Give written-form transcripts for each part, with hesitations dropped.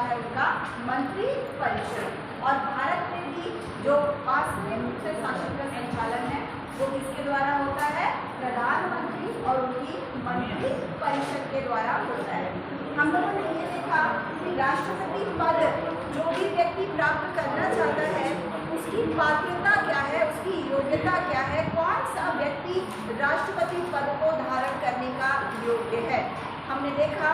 है उनका मंत्री परिषद। और भारत में भी जो 5 मुख्य शासन का संचालन है वो किसके द्वारा होता है? प्रधानमंत्री और उनकी मंत्री परिषद के द्वारा होता है। हम लोगों ने ये देखा कि राष्ट्रपति पद जो भी व्यक्ति प्राप्त करना चाहता है उसकी पात्रता क्या है, उसकी योग्यता क्या है, कौन सा व्यक्ति राष्ट्रपति पद को धारण करने का योग्य है। हमने देखा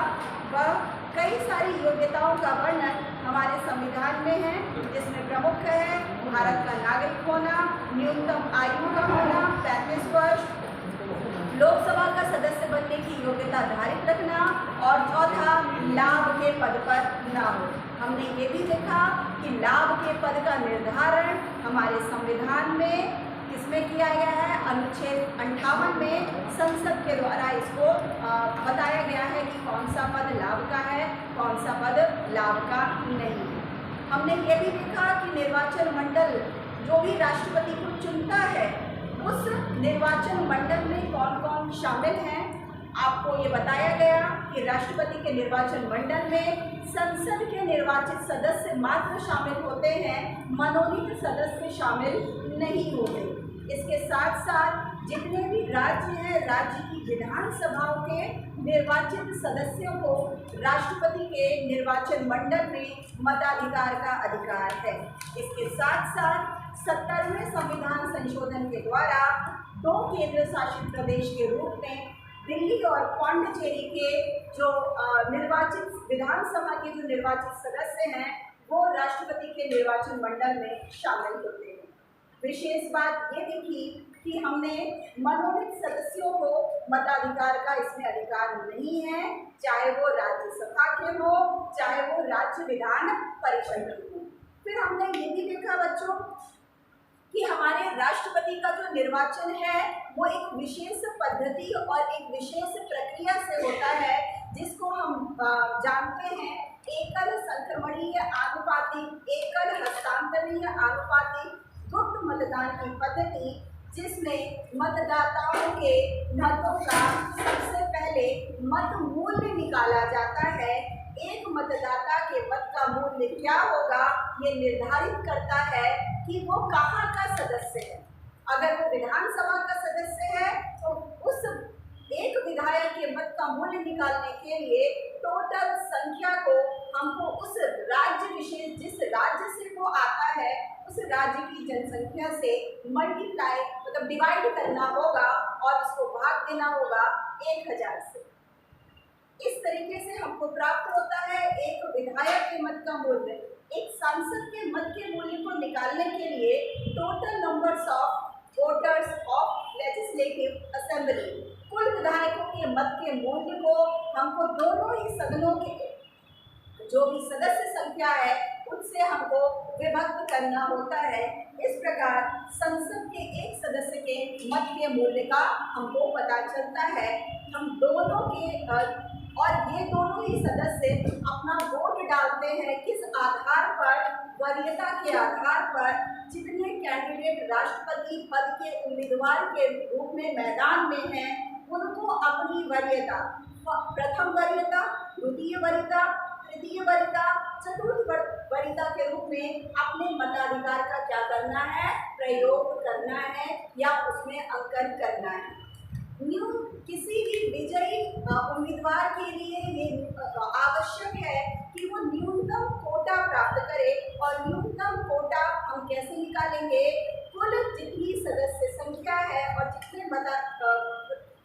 वह कई सारी योग्यताओं का वर्णन हमारे संविधान में है, जिसमें प्रमुख है भारत का नागरिक होना, न्यूनतम आयु का होना 35 वर्ष, लोकसभा का सदस्य बनने की योग्यता धारित रखना और चौथा लाभ के पद पर न हो। हमने ये भी देखा कि लाभ के पद का निर्धारण हमारे संविधान में किसमें किया गया है? अनुच्छेद 58 में संसद के द्वारा इसको बताया गया है कि कौन सा पद लाभ का है, कौन सा पद लाभ का नहीं है। हमने ये भी देखा कि निर्वाचन मंडल जो भी राष्ट्रपति को चुनता है उस निर्वाचन मंडल में कौन कौन शामिल हैं। आपको ये बताया गया कि राष्ट्रपति के निर्वाचन मंडल में संसद के निर्वाचित सदस्य मात्र शामिल होते हैं, मनोनीत सदस्य शामिल नहीं होते। इसके साथ साथ जितने भी राज्य हैं, राज्य की विधानसभाओं के निर्वाचित सदस्यों को राष्ट्रपति के निर्वाचन मंडल में मताधिकार का अधिकार है। इसके साथ साथ 70वें संविधान संशोधन के द्वारा 2 केंद्र शासित प्रदेश के रूप में दिल्ली और पौंडीचेरी के जो निर्वाचित विधानसभा के जो निर्वाचित सदस्य हैं वो राष्ट्रपति के निर्वाचन मंडल में शामिल होते हैं। विशेष बात ये देखी कि हमने मनोनीत सदस्यों को मताधिकार का इसमें अधिकार नहीं है, चाहे वो राज्यसभा के हो चाहे वो राज्य विधान परिषद के हो। फिर हमने ये भी देखा बच्चों कि हमारे राष्ट्रपति का जो निर्वाचन है वो एक विशेष पद्धति और एक विशेष प्रक्रिया से होता है, जिसको हम जानते हैं एकल संक्रमणीय आनुपातिक, एकल हस्तांतरणीय आनुपातिक गुप्त मतदान की पद्धति, जिसमें मतदाताओं के मतों का सबसे पहले मत मूल्य निकाला जाता है। एक मतदाता के मत का मूल्य क्या होगा ये निर्धारित करता है कि वो कहाँ का सदस्य है। अगर वो विधानसभा का सदस्य है तो उस एक विधायक के मत का मूल्य निकालने के लिए टोटल संख्या को हमको उस राज्य विशेष जिस राज्य से वो आता है उस राज्य की जनसंख्या से मल्टीप्लाई मतलब डिवाइड करना होगा और इसको भाग देना होगा 1000 से। इस तरीके से हमको प्राप्त होता है एक विधायक के मत का मूल्य। एक सांसद के मत के मूल्य को निकालने के लिए total numbers of voters of legislative assembly, कुल विधायकों के मत के मूल्य को हमको दोनों ही सदनों के जो भी सदस्य संख्या है उससे हमको विभक्त करना होता है। इस प्रकार संसद के एक सदस्य के मत के मूल्य का हमको पता चलता है। हम दोनों के और ये दोनों ही सदस्य अपना वोट डालते हैं किस आधार पर? वरीयता के आधार पर। जितने कैंडिडेट राष्ट्रपति पद के उम्मीदवार के रूप में मैदान में हैं उनको अपनी वरीयता, प्रथम वरीयता, द्वितीय वरीयता, तृतीय वरीयता, चतुर्थ वरीयता के रूप में अपने मताधिकार का क्या करना है? प्रयोग करना है या उसमें अंकन करना है। किसी भी विजयी उम्मीदवार के लिए ये आवश्यक है कि वो न्यूनतम कोटा प्राप्त करे। और न्यूनतम कोटा हम कैसे निकालेंगे? कुल जितनी सदस्य संख्या है और जितने मत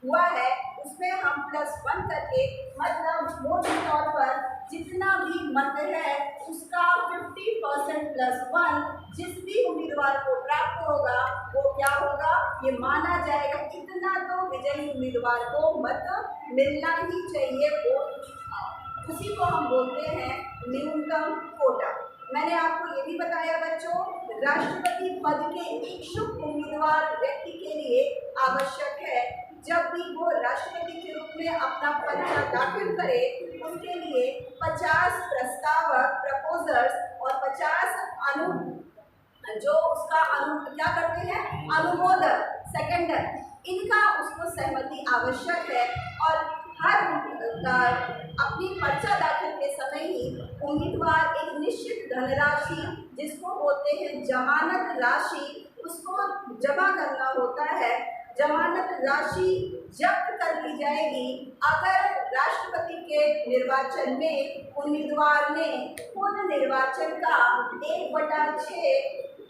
हुआ है उसमें हम +1 करके मतलब मोटे तौर पर जितना भी मत है उसका 50% +1 जिस भी उम्मीदवार को प्राप्त होगा वो क्या होगा? ये माना जाएगा इतना तो विजयी उम्मीदवार को मत मिलना ही चाहिए, वोट उसी को हम बोलते हैं न्यूनतम कोटा। मैंने आपको ये भी बताया बच्चों, राष्ट्रपति पद के इच्छुक उम्मीदवार व्यक्ति के लिए आवश्यक है जब भी वो राष्ट्रपति के रूप में अपना पर्चा दाखिल करे उसके लिए 50 प्रस्तावक प्रपोजर्स और 50 जो उसका क्या करते हैं अनुमोदक सेकेंडर, इनका उसको सहमति आवश्यक है। और हर अपनी पर्चा दाखिल के समय ही उम्मीदवार एक निश्चित धनराशि जिसको बोलते हैं जमानत राशि उसको जमा करना होता है। जमानत राशि जब्त कर ली जाएगी अगर राष्ट्रपति के निर्वाचन में उम्मीदवार ने खुद निर्वाचन का 1/6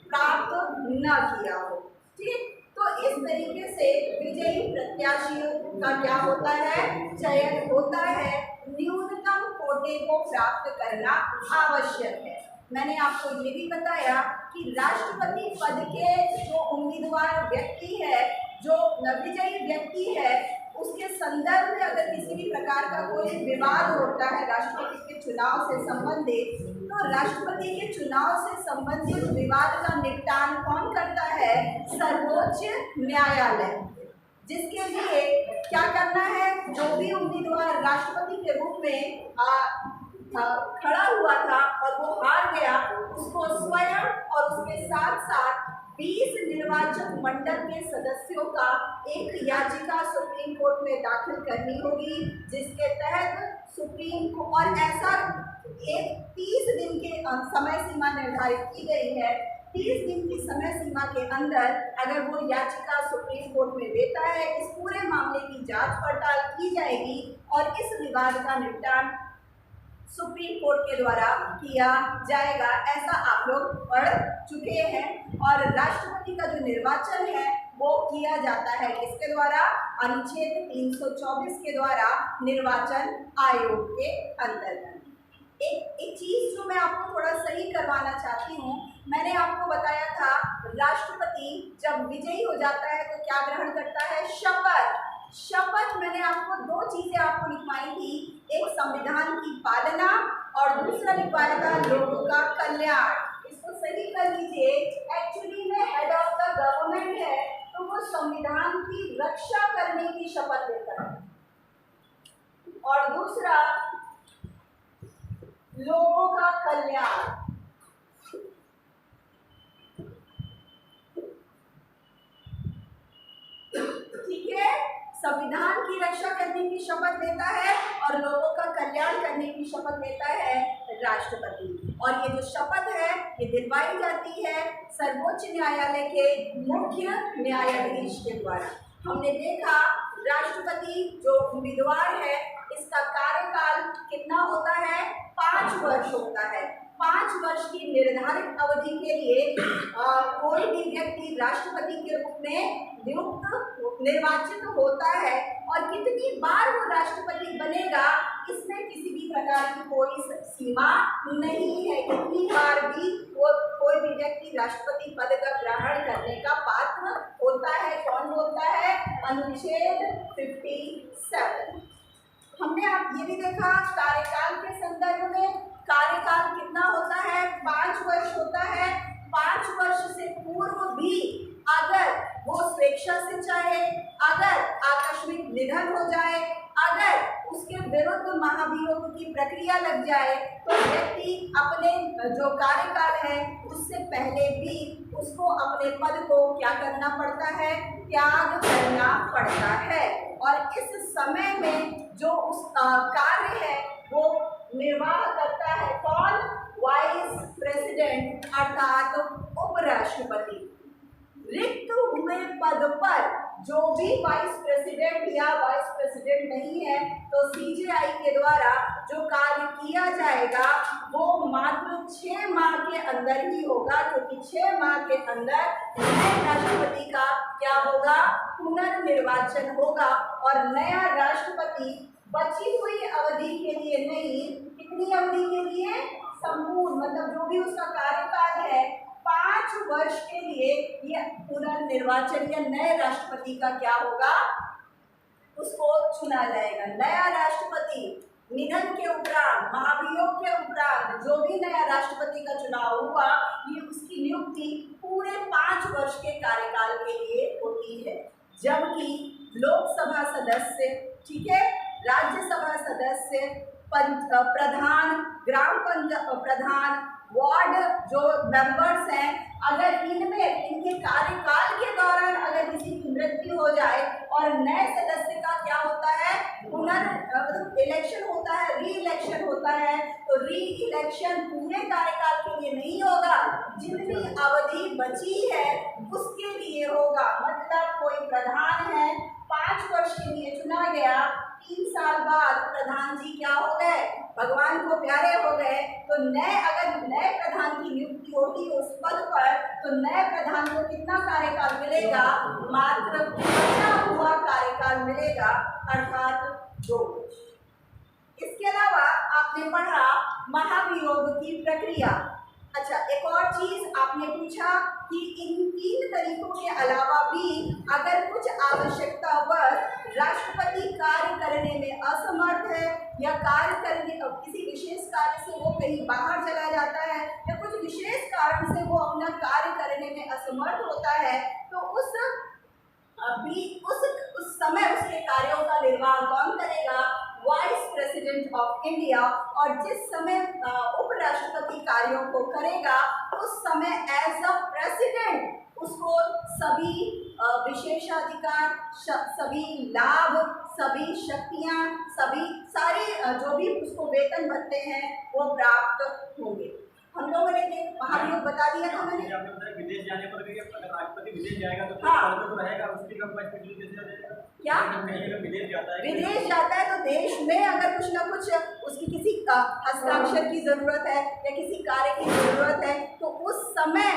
प्राप्त न किया हो। ठीक, तो इस तरीके से विजयी प्रत्याशियों का क्या होता है, चयन होता है। न्यूनतम कोटे को प्राप्त करना आवश्यक है। मैंने आपको ये भी बताया कि राष्ट्रपति पद के जो उम्मीदवार व्यक्ति है, जो विजयी व्यक्ति है, उसके संदर्भ में अगर किसी भी प्रकार का कोई विवाद होता है राष्ट्रपति के चुनाव से संबंधित, तो राष्ट्रपति के चुनाव से संबंधित विवाद का निपटान कौन करता है, सर्वोच्च न्यायालय। जिसके लिए क्या करना है, जो भी उम्मीदवार राष्ट्रपति के रूप में खड़ा हुआ था और वो हार गया, उसको स्वयं और उसके साथ साथ 20 निर्वाचक मंडल के सदस्यों का एक याचिका सुप्रीम कोर्ट में दाखिल करनी होगी, जिसके तहत सुप्रीम कोर्ट और ऐसा एक 30 दिन के समय सीमा निर्धारित की गई है। 30 दिन की समय सीमा के अंदर अगर वो याचिका सुप्रीम कोर्ट में देता है, इस पूरे मामले की जांच पड़ताल की जाएगी और इस विवाद का निपटान सुप्रीम कोर्ट के द्वारा किया जाएगा। ऐसा आप लोग पढ़ चुके हैं। और राष्ट्रपति का जो निर्वाचन है वो किया जाता है किसके द्वारा, अनुच्छेद 324 के द्वारा निर्वाचन आयोग के अंतर्गत। एक चीज जो मैं आपको थोड़ा सही करवाना चाहती हूँ, मैंने आपको बताया था राष्ट्रपति जब विजयी हो जाता है तो क्या ग्रहण करता है, शपथ। शपथ मैंने आपको 2 चीजें आपको लिखवाई थी, एक संविधान की पालना और दूसरा लिखवाया था लोगों का कल्याण। इसको सही कर लीजिए। एक्चुअली में हेड ऑफ द गवर्नमेंट है तो वो संविधान की रक्षा करने की शपथ लेता है और दूसरा लोगों का कल्याण। ठीक है, संविधान की रक्षा करने की शपथ लेता है और लोगों का कल्याण करने की शपथ लेता है राष्ट्रपति। और ये जो शपथ है ये दिलवाई जाती है सर्वोच्च न्यायालय के मुख्य न्यायाधीश के द्वारा। हमने देखा राष्ट्रपति जो उम्मीदवार है इसका कार्यकाल कितना होता है, 5 वर्ष होता है। 5 वर्ष की निर्धारित अवधि के लिए कोई भी व्यक्ति राष्ट्रपति के रूप में नियुक्त निर्वाचित होता है और कितनी बार वो राष्ट्रपति बनेगा इसमें किसी भी प्रकार की कोई सीमा नहीं है। कितनी बार भी वो कोई भी व्यक्ति राष्ट्रपति पद का ग्रहण करने का पात्र होता है। कौन बोलता है, अनुच्छेद 57। हमने आप ये भी देखा कार्यकाल के संदर्भ में, कार्यकाल कितना होता है, 5 वर्ष होता है। 5 वर्ष से पूर्व भी अगर वो स्वेच्छा से चाहे, अगर आकस्मिक निधन हो जाए, अगर उसके विरुद्ध महाभियोग की प्रक्रिया लग जाए तो व्यक्ति अपने जो कार्यकाल है उससे पहले भी उसको अपने पद को क्या करना पड़ता है, त्याग करना पड़ता है। और इस समय में जो उसका कार्य है वो निर्वाह करता है कौन, वाइस प्रेसिडेंट अर्थात उपराष्ट्रपति। रिक्त हुए पद पर जो भी वाइस प्रेसिडेंट या वाइस प्रेसिडेंट नहीं है तो सीजेआई के द्वारा जो कार्य किया जाएगा वो मात्र 6 माह के अंदर ही होगा, क्योंकि 6 माह के अंदर नए राष्ट्रपति का क्या होगा, पुनर्निर्वाचन होगा। और नया राष्ट्रपति बची हुई अवधि के लिए नहीं, कितनी अवधि के लिए, संपूर्ण मतलब जो भी उसका कार्यकाल है 5 वर्ष के लिए ये पुनर्निर्वाचन या नए राष्ट्रपति का क्या होगा, उसको चुना जाएगा। नया राष्ट्रपति निधन के उपरांत, महाभियोग के उपरांत जो भी नया राष्ट्रपति का चुनाव हुआ ये उसकी नियुक्ति पूरे 5 वर्ष के कार्यकाल के लिए होती है। जबकि लोकसभा सदस्य, ठीक है, राज्यसभा सदस्य, प्रधान, ग्राम पंचायत प्रधान, वार्ड जो मेंबर्स हैं, अगर इनमें इनके कार्यकाल के दौरान अगर किसी की मृत्यु हो जाए और नए सदस्य का क्या होता है, इलेक्शन होता है, री इलेक्शन होता है, तो री इलेक्शन पूरे कार्यकाल के लिए नहीं होगा, जितनी अवधि बची है उसके लिए होगा। मतलब कोई प्रधान है, 5 वर्ष के लिए चुना गया, 3 साल बाद प्रधान जी क्या हो गए, भगवान को प्यारे हो गए, तो अगर नए प्रधान की नियुक्ति होगी उस पद पर, तो नए प्रधान को कितना कार्यकाल मिलेगा, मात्र बचा हुआ कार्यकाल मिलेगा, अर्थात 2 वर्ष। इसके अलावा आपने पढ़ा महाभियोग की प्रक्रिया। अच्छा, एक और चीज आपने पूछा कि इन 3 तरीकों के अलावा भी अगर कुछ आवश्यकतावश राष्ट्रपति कार्य करने में असमर्थ है या कार्य करने किसी विशेष कार्य से वो कहीं बाहर चला जाता है या कुछ विशेष कारण से वो अपना कार्य करने में असमर्थ होता है, तो उस समय उसके कार्यों का निर्वाह कौन करेगा, वाइस प्रेसिडेंट ऑफ इंडिया। और जिस समय उपराष्ट्रपति कार्यों को करेगा उस समय एज अ प्रेसिडेंट उसको सभी विशेषाधिकार, सभी लाभ, सभी शक्तियां, सारे जो भी उसको वेतन भत्ते हैं वो प्राप्त होंगे। हम लोगों ने महाभियोग बता दिया था मैंने। विदेश जाने पर भी अगर राष्ट्रपति विदेश जाएगा तो हाँ, रहेगा उसकी क्या विदेश जाता है तो देश में अगर कुछ ना कुछ उसकी किसी हस्ताक्षर की जरूरत है या किसी कार्य की जरूरत है तो उस समय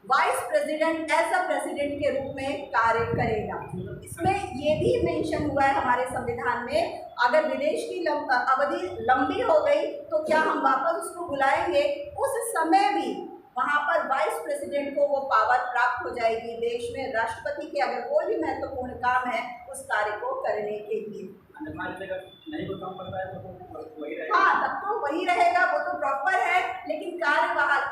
vice president as a president के रूप में कार्य करेगा। इसमें ये भी मेंशन हुआ है हमारे संविधान में, अगर विदेश की अवधि लंबी हो गई तो क्या हम वापस उसको बुलाएंगे, उस समय भी वहाँ पर वाइस प्रेसिडेंट को वो पावर प्राप्त हो जाएगी देश में राष्ट्रपति के अगर कोई भी महत्वपूर्ण काम है उस कार्य को करने के लिए। नहीं वो काम करता है तो वही रहेगा। हाँ, तब तो वही रहेगा, वो तो प्रॉपर है, लेकिन कार्यवाहक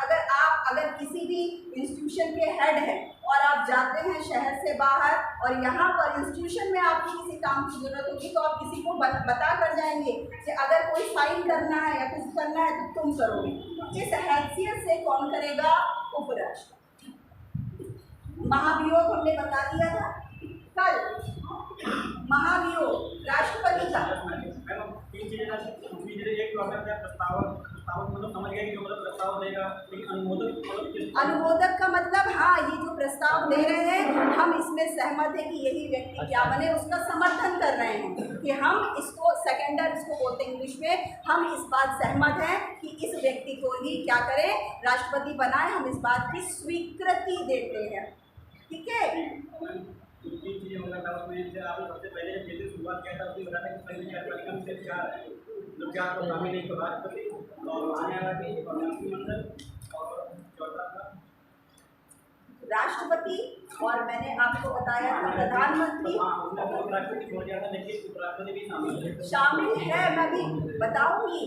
अगर किसी भी इंस्टीट्यूशन के हेड हैं और आप जाते हैं शहर से बाहर और यहाँ पर इंस्टीट्यूशन में आपको किसी काम की जरूरत होगी तो आप किसी को बता कर जाएंगे कि अगर कोई साइन करना है या कुछ करना है तो तुम करोगे, तो इस हैसियत से कौन करेगा, उपराष्ट्रपति। महाभियोग हमने बता दिया था कल। महाभियोग राष्ट्रपति का अनुमोदक का मतलब, हाँ, ये जो प्रस्ताव दे रहे हैं हम इसमें सहमत है कि यही व्यक्ति क्या बने, उसका समर्थन कर रहे हैं कि हम इसको सेकेंडर इसको बोलते हैं इंग्लिश में, हम इस बात सहमत हैं कि इस व्यक्ति को ही क्या करें, राष्ट्रपति बनाए, हम इस बात की स्वीकृति देते हैं। ठीक है, सबसे पहले जब शुरुआत किया था उसने बताया कि पहले कार्यपालिका में सिर्फ 4 है, जो 4 तो शामिल एक राष्ट्रपति और न्यायाधीश और मंत्रिमंडल और चौथा था राष्ट्रपति और मैंने आपको बताया था प्रधानमंत्री। उपराष्ट्रपति छोड़ दिया था लेकिन उपराष्ट्रपति भी शामिल है, मैं भी बताऊंगी।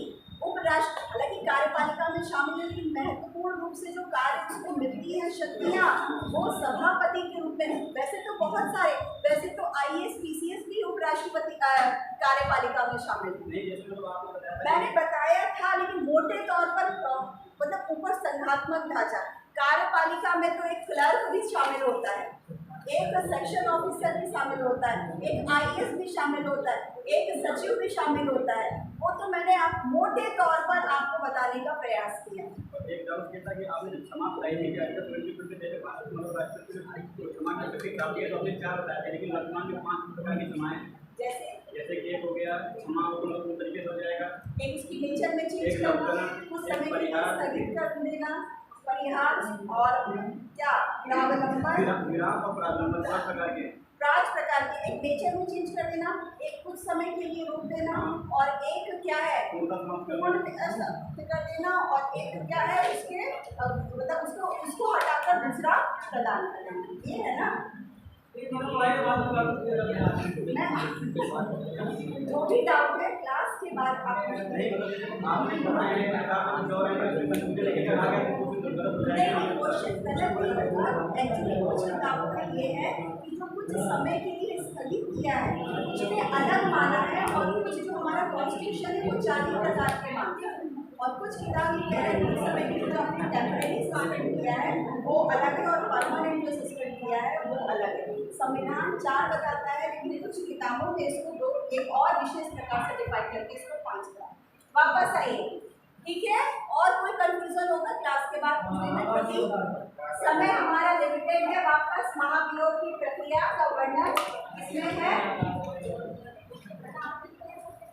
उपराष्ट्र हालांकि कार्यपालिका में शामिल है लेकिन महत्वपूर्ण रूप से जो कार्य उसको मिलती है शक्तियाँ वो सभापति के रूप में है। वैसे तो बहुत सारे, वैसे तो IAS PCS भी उपराष्ट्रपति कार्यपालिका में शामिल है, मैंने बताया था, लेकिन मोटे तौर पर मतलब ऊपर संघात्मक ढांचा। कार्यपालिका में तो एक क्लर्क भी शामिल होता है, एक सेक्शन ऑफिसर भी शामिल होता है, एक IAS भी शामिल होता है, एक सचिव भी शामिल होता है। वो तो मैंने आप मोटे तौर पर आपको बताने का प्रयास किया। एक डाउट ये था कि आपने क्षमा बताई थी कि अगर 2020 जैसे भारत में राष्ट्रपति क्षमा कर सकते काफी तो आपने 4 बताया था, लेकिन वर्तमान में 5 प्रकार की क्षमाएं जैसे कि एक हो गया क्षमा हो तो तरीके से हो जाएगा, एक उसकी नेचर में चेंज करना, कुछ समय के लिए स्थगित कर देना, परिहार और क्या विराम और प्रावलंबन 5 प्रकार के, एक नेचर में चेंज कर देना, एक कुछ समय के लिए रोक देना और एक क्या है पूर्ण कर देना और एक क्या है उसके मतलब उसको हटाकर दूसरा प्रदान कर देना, ये है ना। जो भी डाउट है क्लास के बाद आप ये है कि जो कुछ समय के लिए स्थगित किया है उसने अलग माना है और कुछ जो हमारा कॉन्स्टिट्यूशन है वो 40 प्रकार के मानते हैं और कुछ किताब ये है कुछ समय के लिए जो आपने टेम्परेरी सस्पेंड किया है वो अलग है और परमानेंट जो सस्पेंड किया है वो अलग है। संविधान 4 बताता है लेकिन कुछ किताबों में इसको 2 एक और विशेष प्रकार से डिफाइन करके इसको 5 का। वापस आइए, ठीक है, और कोई कंफ्यूजन होगा क्लास के बाद पूछ लेना, क्योंकि समय हमारा लिमिटेड है। वापस महाभियोग की प्रक्रिया का वर्णन इसमें है।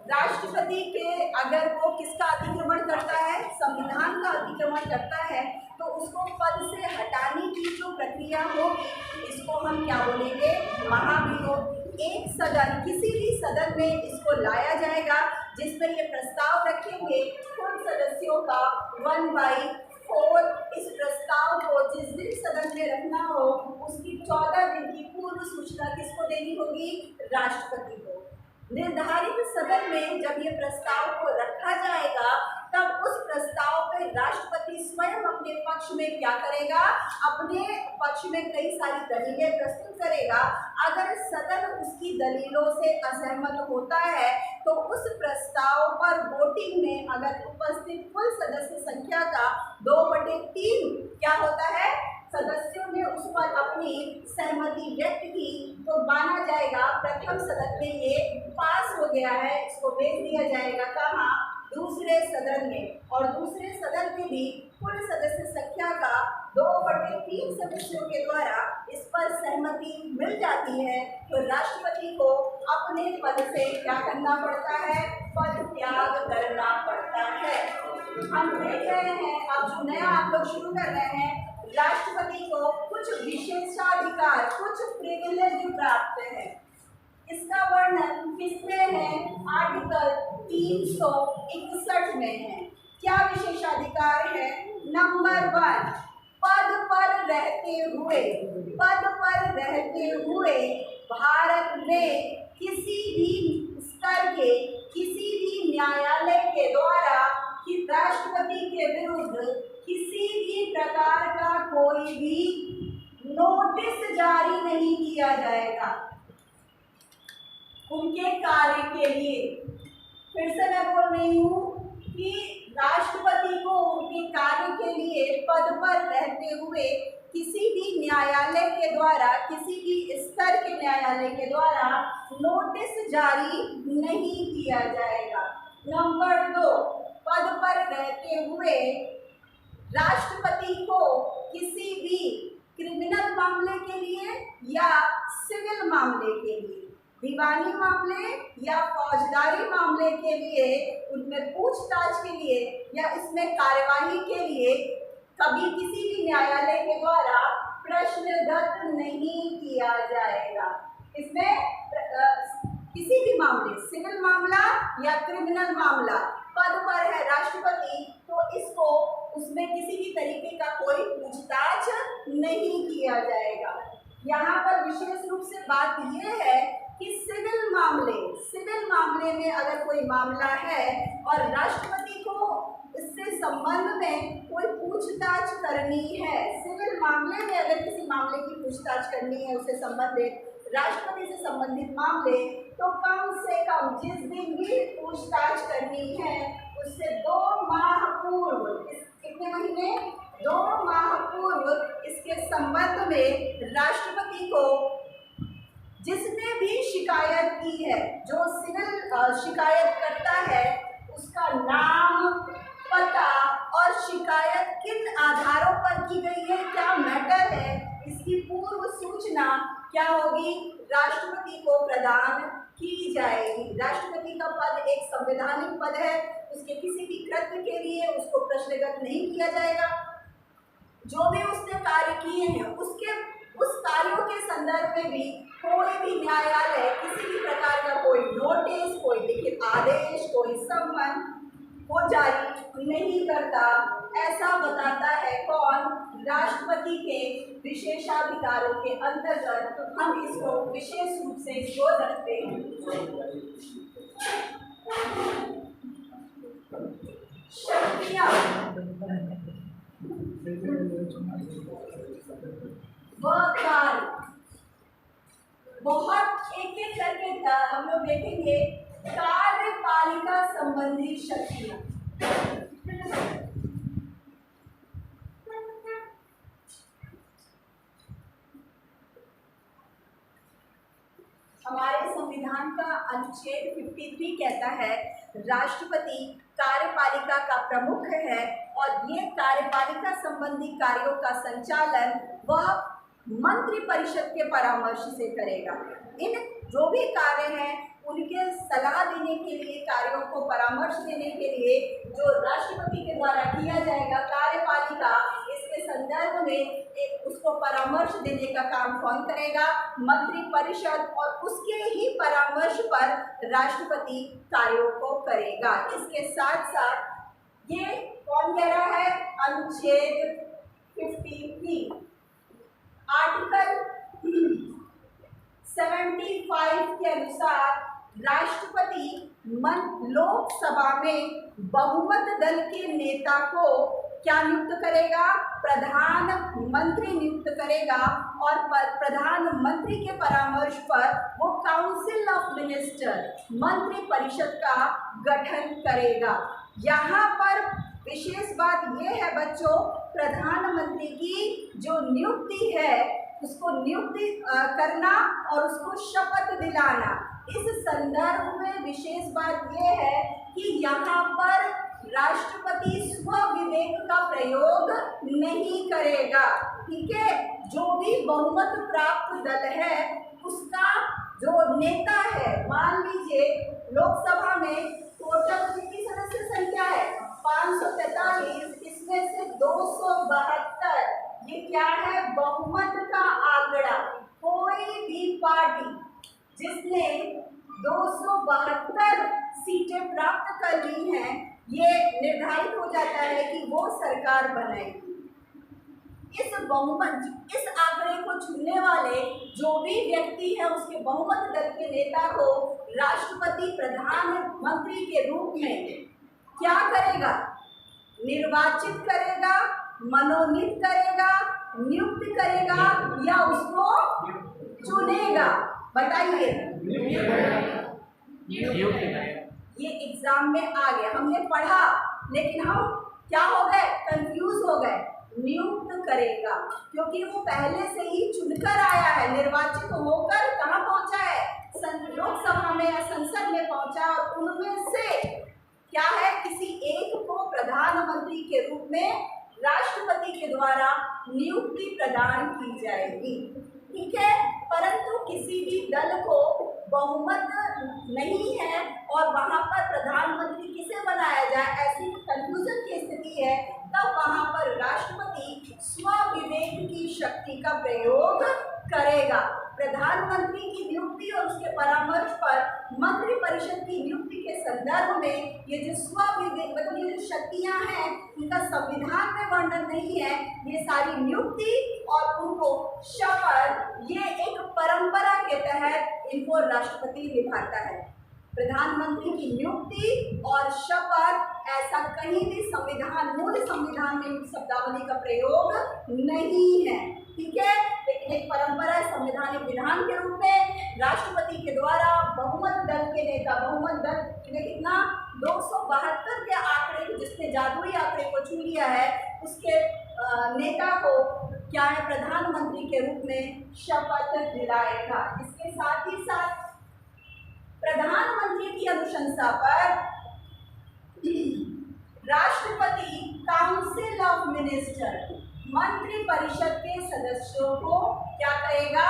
राष्ट्रपति के अगर वो किसका अतिक्रमण करता है, संविधान का अतिक्रमण करता है, तो उसको पद से हटाने की जो प्रक्रिया होगी, इसको हम क्या बोलेंगे, महाभियोग। एक सदन, किसी भी सदन में इसको लाया जाएगा, जिसमें ये प्रस्ताव रखेंगे कुल सदस्यों का 1/4। इस प्रस्ताव को जिस दिन सदन में रखना हो, उसकी 14 दिन की पूर्व सूचना किसको देनी होगी, राष्ट्रपति को। निर्धारित सदन में जब ये प्रस्ताव को रखा जाएगा, तब उस प्रस्ताव पे राष्ट्रपति स्वयं अपने पक्ष में क्या करेगा, अपने पक्ष में कई सारी दलीलें प्रस्तुत करेगा। अगर सदन उसकी दलीलों से असहमत होता है, तो उस प्रस्ताव पर वोटिंग में अगर उपस्थित कुल सदस्य संख्या का 2/3 क्या होता है, सदस्यों ने उस पर अपनी सहमति व्यक्त की, तो माना जाएगा प्रथम सदन में ये पास हो गया है। इसको भेज दिया जाएगा कहाँ, दूसरे सदन में, और दूसरे सदन में भी कुल सदस्य संख्या का 2/3 सदस्यों के द्वारा इस पर सहमति मिल जाती है, तो राष्ट्रपति को अपने पद से क्या करना पड़ता है, पद त्याग करना पड़ता है। हम देख रहे हैं, अब जो नया आप लोग शुरू कर रहे हैं, राष्ट्रपति को कुछ विशेषाधिकार, कुछ प्रिविलेज प्राप्त है। इसका वर्णन किसमें है, आर्टिकल 361 में है। क्या विशेषाधिकार है, नंबर 1, पद पर रहते हुए भारत में किसी भी स्तर के किसी भी न्यायालय के द्वारा कि राष्ट्रपति के विरुद्ध किसी भी प्रकार का कोई भी नोटिस जारी नहीं किया जाएगा उनके कार्य के लिए। फिर से मैं बोल रही हूँ कि राष्ट्रपति को उनके कार्य के लिए पद पर रहते हुए किसी भी न्यायालय के द्वारा, किसी भी स्तर के न्यायालय के द्वारा नोटिस जारी नहीं किया जाएगा। नंबर 2, पद पर रहते हुए राष्ट्रपति को किसी भी क्रिमिनल मामले के लिए या सिविल मामले के लिए, दीवानी मामले या फौजदारी मामले के लिए, उनमें पूछताछ के लिए या इसमें कार्यवाही के लिए कभी किसी भी न्यायालय के द्वारा प्रश्नगत नहीं किया जाएगा। इसमें किसी भी मामले, सिविल मामला या क्रिमिनल मामला, पद पर है राष्ट्रपति, तो इसको उसमें किसी भी तरीके का कोई पूछताछ नहीं किया जाएगा। यहाँ पर विशेष रूप से बात यह है कि सिविल मामले में अगर कोई मामला है और राष्ट्रपति को इससे संबंध में कोई पूछताछ करनी है, सिविल मामले में अगर किसी मामले की पूछताछ करनी है, उससे संबंधित राष्ट्रपति से संबंधित मामले, तो कम से कम जिस दिन भी पूछताछ करनी है उससे 2 माह पूर्व, कितने महीने, 2 माह पूर्व इसके संबंध में राष्ट्रपति को जिसने भी शिकायत की है, जो सिविल शिकायत करता है, उसका नाम, पता और शिकायत किन आधारों पर की गई है, क्या मैटर है, इसकी पूर्व सूचना क्या होगी, राष्ट्रपति को प्रदान की जाएगी। राष्ट्रपति का पद एक संवैधानिक पद है, उसके किसी भी कृत्य के लिए उसको प्रश्नगत नहीं किया जाएगा। जो भी उसने कार्य किए हैं उस कार्यों के संदर्भ में भी कोई भी न्यायालय किसी भी प्रकार का कोई नोटिस, कोई लिखित आदेश, कोई सम्मन वो जारी नहीं करता। ऐसा बताता है कौन, राष्ट्रपति के विशेषाधिकारों के अंतर्गत हम इसको विशेष रूप से इसको रखते हैं। शक्तियाँ, वह कार्य, बहुत एक एक करके हम लोग देखेंगे। कार्यपालिका संबंधी शक्तियाँ, हमारे संविधान संविधान का अनुच्छेद 53 कहता है राष्ट्रपति कार्यपालिका का प्रमुख है और ये कार्यपालिका संबंधी कार्यों का संचालन वह मंत्रिपरिषद के परामर्श से करेगा। इन जो भी कार्य हैं उनके सलाह देने के लिए, कार्यों को परामर्श देने के लिए जो राष्ट्रपति के द्वारा किया जाएगा कार्यपालिका, इसके संदर्भ में एक उसको परामर्श देने का काम कौन करेगा? मंत्रिपरिषद, और उसके ही परामर्श पर राष्ट्रपति कार्यों को करेगा। इसके साथ साथ ये कौन कह रहा है? अनुच्छेद 53 आर्टिकल 75 के अनुसार राष्ट्रपति लोकसभा में बहुमत दल के नेता को क्या नियुक्त करेगा? प्रधानमंत्री नियुक्त करेगा और प्रधानमंत्री के परामर्श पर वो काउंसिल ऑफ मिनिस्टर, मंत्री परिषद का गठन करेगा। यहाँ पर विशेष बात यह है बच्चों, प्रधानमंत्री की जो नियुक्ति है उसको नियुक्ति करना और उसको शपथ दिलाना। इस संदर्भ में विशेष बात यह है कि यहाँ पर राष्ट्रपति स्वविवेक का प्रयोग नहीं करेगा। ठीक है, जो भी बहुमत प्राप्त दल है उसका जो नेता है, मान लीजिए लोकसभा में टोटल कितनी सदस्य संख्या है? 543, इसमें से 272, ये क्या है? बहुमत का आंकड़ा। कोई भी पार्टी जिसने 272 सीटें प्राप्त कर ली हैं, ये निर्धारित हो जाता है कि वो सरकार बनाएगी। इस आंकड़े को छूने वाले जो भी व्यक्ति है उसके बहुमत दल के नेता को राष्ट्रपति प्रधानमंत्री के रूप में क्या करेगा? निर्वाचित करेगा, मनोनीत करेगा, नियुक्त करेगा या उसको चुनेगा? बताइए। ये एग्जाम में आ गया, हमने पढ़ा लेकिन हम क्या हो गए? कंफ्यूज हो गए। नियुक्त करेगा क्योंकि वो पहले से ही चुनकर आया है, निर्वाचित होकर कहाँ पहुंचा है? लोकसभा में या संसद में पहुंचा, और उनमें से क्या है? किसी एक को प्रधानमंत्री के रूप में राष्ट्रपति के द्वारा नियुक्ति प्रदान की जाएगी। ठीक है, परंतु किसी भी दल को बहुमत नहीं है और वहां पर प्रधानमंत्री किसे बनाया जाए, ऐसी कंफ्यूजन की स्थिति है, तब वहां पर राष्ट्रपति स्वविवेक की शक्ति का प्रयोग करेगा। प्रधानमंत्री की नियुक्ति और उसके परामर्श पर मंत्रिपरिषद की नियुक्ति के संदर्भ में ये जो स्वविवेक मतलब ये जो शक्तियां हैं इनका संविधान में वर्णन नहीं है। ये सारी नियुक्ति और उनको शपथ, ये एक परंपरा के तहत इनको राष्ट्रपति निभाता है। प्रधानमंत्री की नियुक्ति और शपथ ऐसा कहीं भी मूल संविधान में शब्दावली का प्रयोग नहीं है। ठीक है, लेकिन एक परंपरा है संवैधानिक विधान के रूप में राष्ट्रपति के द्वारा बहुमत दल के नेता, बहुमत दल ने कितना 272 के आंकड़े, जिसने जादुई आंकड़े को छू लिया है, उसके नेता को क्या है? प्रधानमंत्री के रूप में शपथ दिलाएगा। इसके साथ ही साथ प्रधानमंत्री की अनुशंसा पर राष्ट्रपति काउंसिल ऑफ मिनिस्टर, मंत्री परिषद के सदस्यों को क्या करेगा?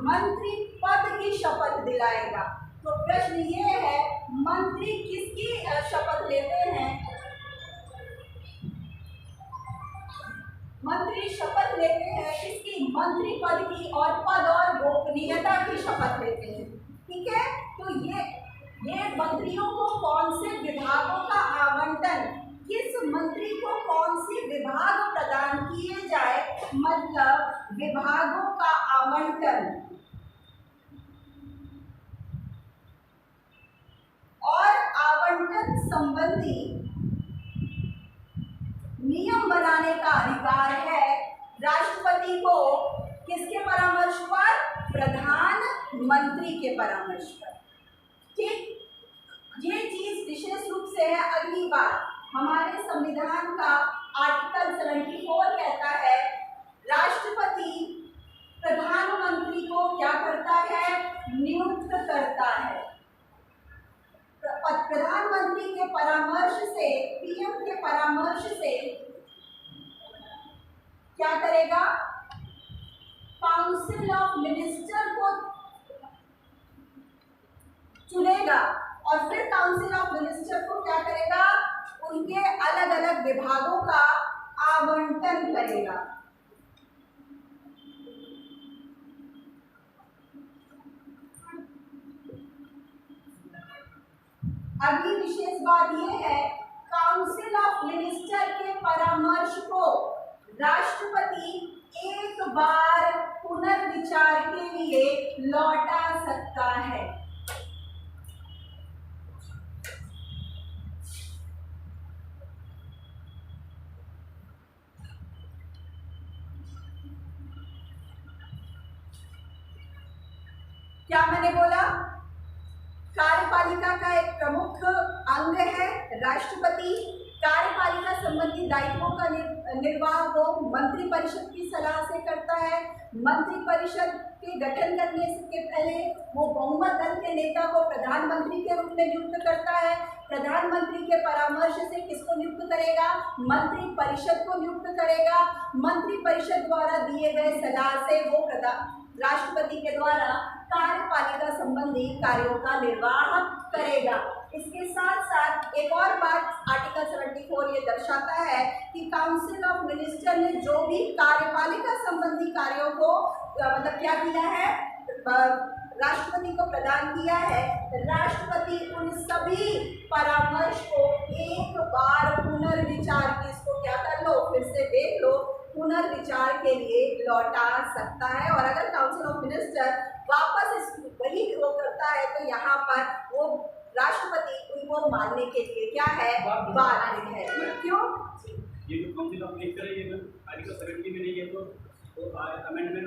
मंत्री पद की शपथ दिलाएगा। तो प्रश्न ये है, मंत्री किसकी शपथ लेते हैं? मंत्री शपथ लेते हैं किसकी? मंत्री पद की और पद और गोपनीयता की शपथ लेते हैं। ठीक है, तो ये मंत्रियों को कौन से विभागों का आवंटन, किस मंत्री को कौन सी विभाग प्रदान किए जाए, मतलब विभागों का आवंटन और आवंटन संबंधी नियम बनाने का अधिकार है राष्ट्रपति को। किसके परामर्श पर? प्रधानमंत्री के परामर्श पर। ठीक, ये चीज विशेष रूप से है। अगली बात, हमारे संविधान का आर्टिकल 74 कहता है राष्ट्रपति प्रधानमंत्री को क्या करता है? नियुक्त करता है। परामर्श से क्या करेगा, काउंसिल ऑफ मिनिस्टर को चुनेगा और फिर काउंसिल ऑफ मिनिस्टर को क्या करेगा, उनके अलग अलग विभागों का आवंटन करेगा। अगली विशेष बात यह है, काउंसिल ऑफ मिनिस्टर के परामर्श को राष्ट्रपति एक बार पुनर्विचार के लिए लौटा सकता है। क्या मैंने बोला, कार्यपालिका का एक प्रमुख अंग है राष्ट्रपति। कार्यपालिका संबंधी दायित्वों का निर्वाह वो मंत्रिपरिषद की सलाह से करता है। मंत्रिपरिषद के गठन करने के पहले वो बहुमत दल के नेता को प्रधानमंत्री के रूप में नियुक्त करता है। प्रधानमंत्री के परामर्श से किसको नियुक्त करेगा, मंत्रिपरिषद को नियुक्त करेगा। मंत्रिपरिषद द्वारा दिए गए सलाह से वो राष्ट्रपति के द्वारा कार्यपालिका संबंधी कार्यों का निर्वाह करेगा। इसके साथ साथ एक और बात आर्टिकल 74 ये दर्शाता है कि काउंसिल ऑफ मिनिस्टर ने जो भी कार्यपालिका संबंधी कार्यों को मतलब क्या किया है, राष्ट्रपति को प्रदान किया है, राष्ट्रपति उन सभी परामर्श को एक बार पुनर्विचार की, इसको क्या कर लो, फिर से देख लो, पुनर्विचार के लिए लौटा सकता है। और अगर काउंसिल ऑफ मिनिस्टर वापस वही वो करता है तो यहाँ पर वो राष्ट्रपति उनको मानने के लिए क्या है, बाध्य है। क्यों? ये जो काउंसिल ऑफ मिनिस्टर है ये आर्टिकल 70 में नहीं है तो अमेंडमेंट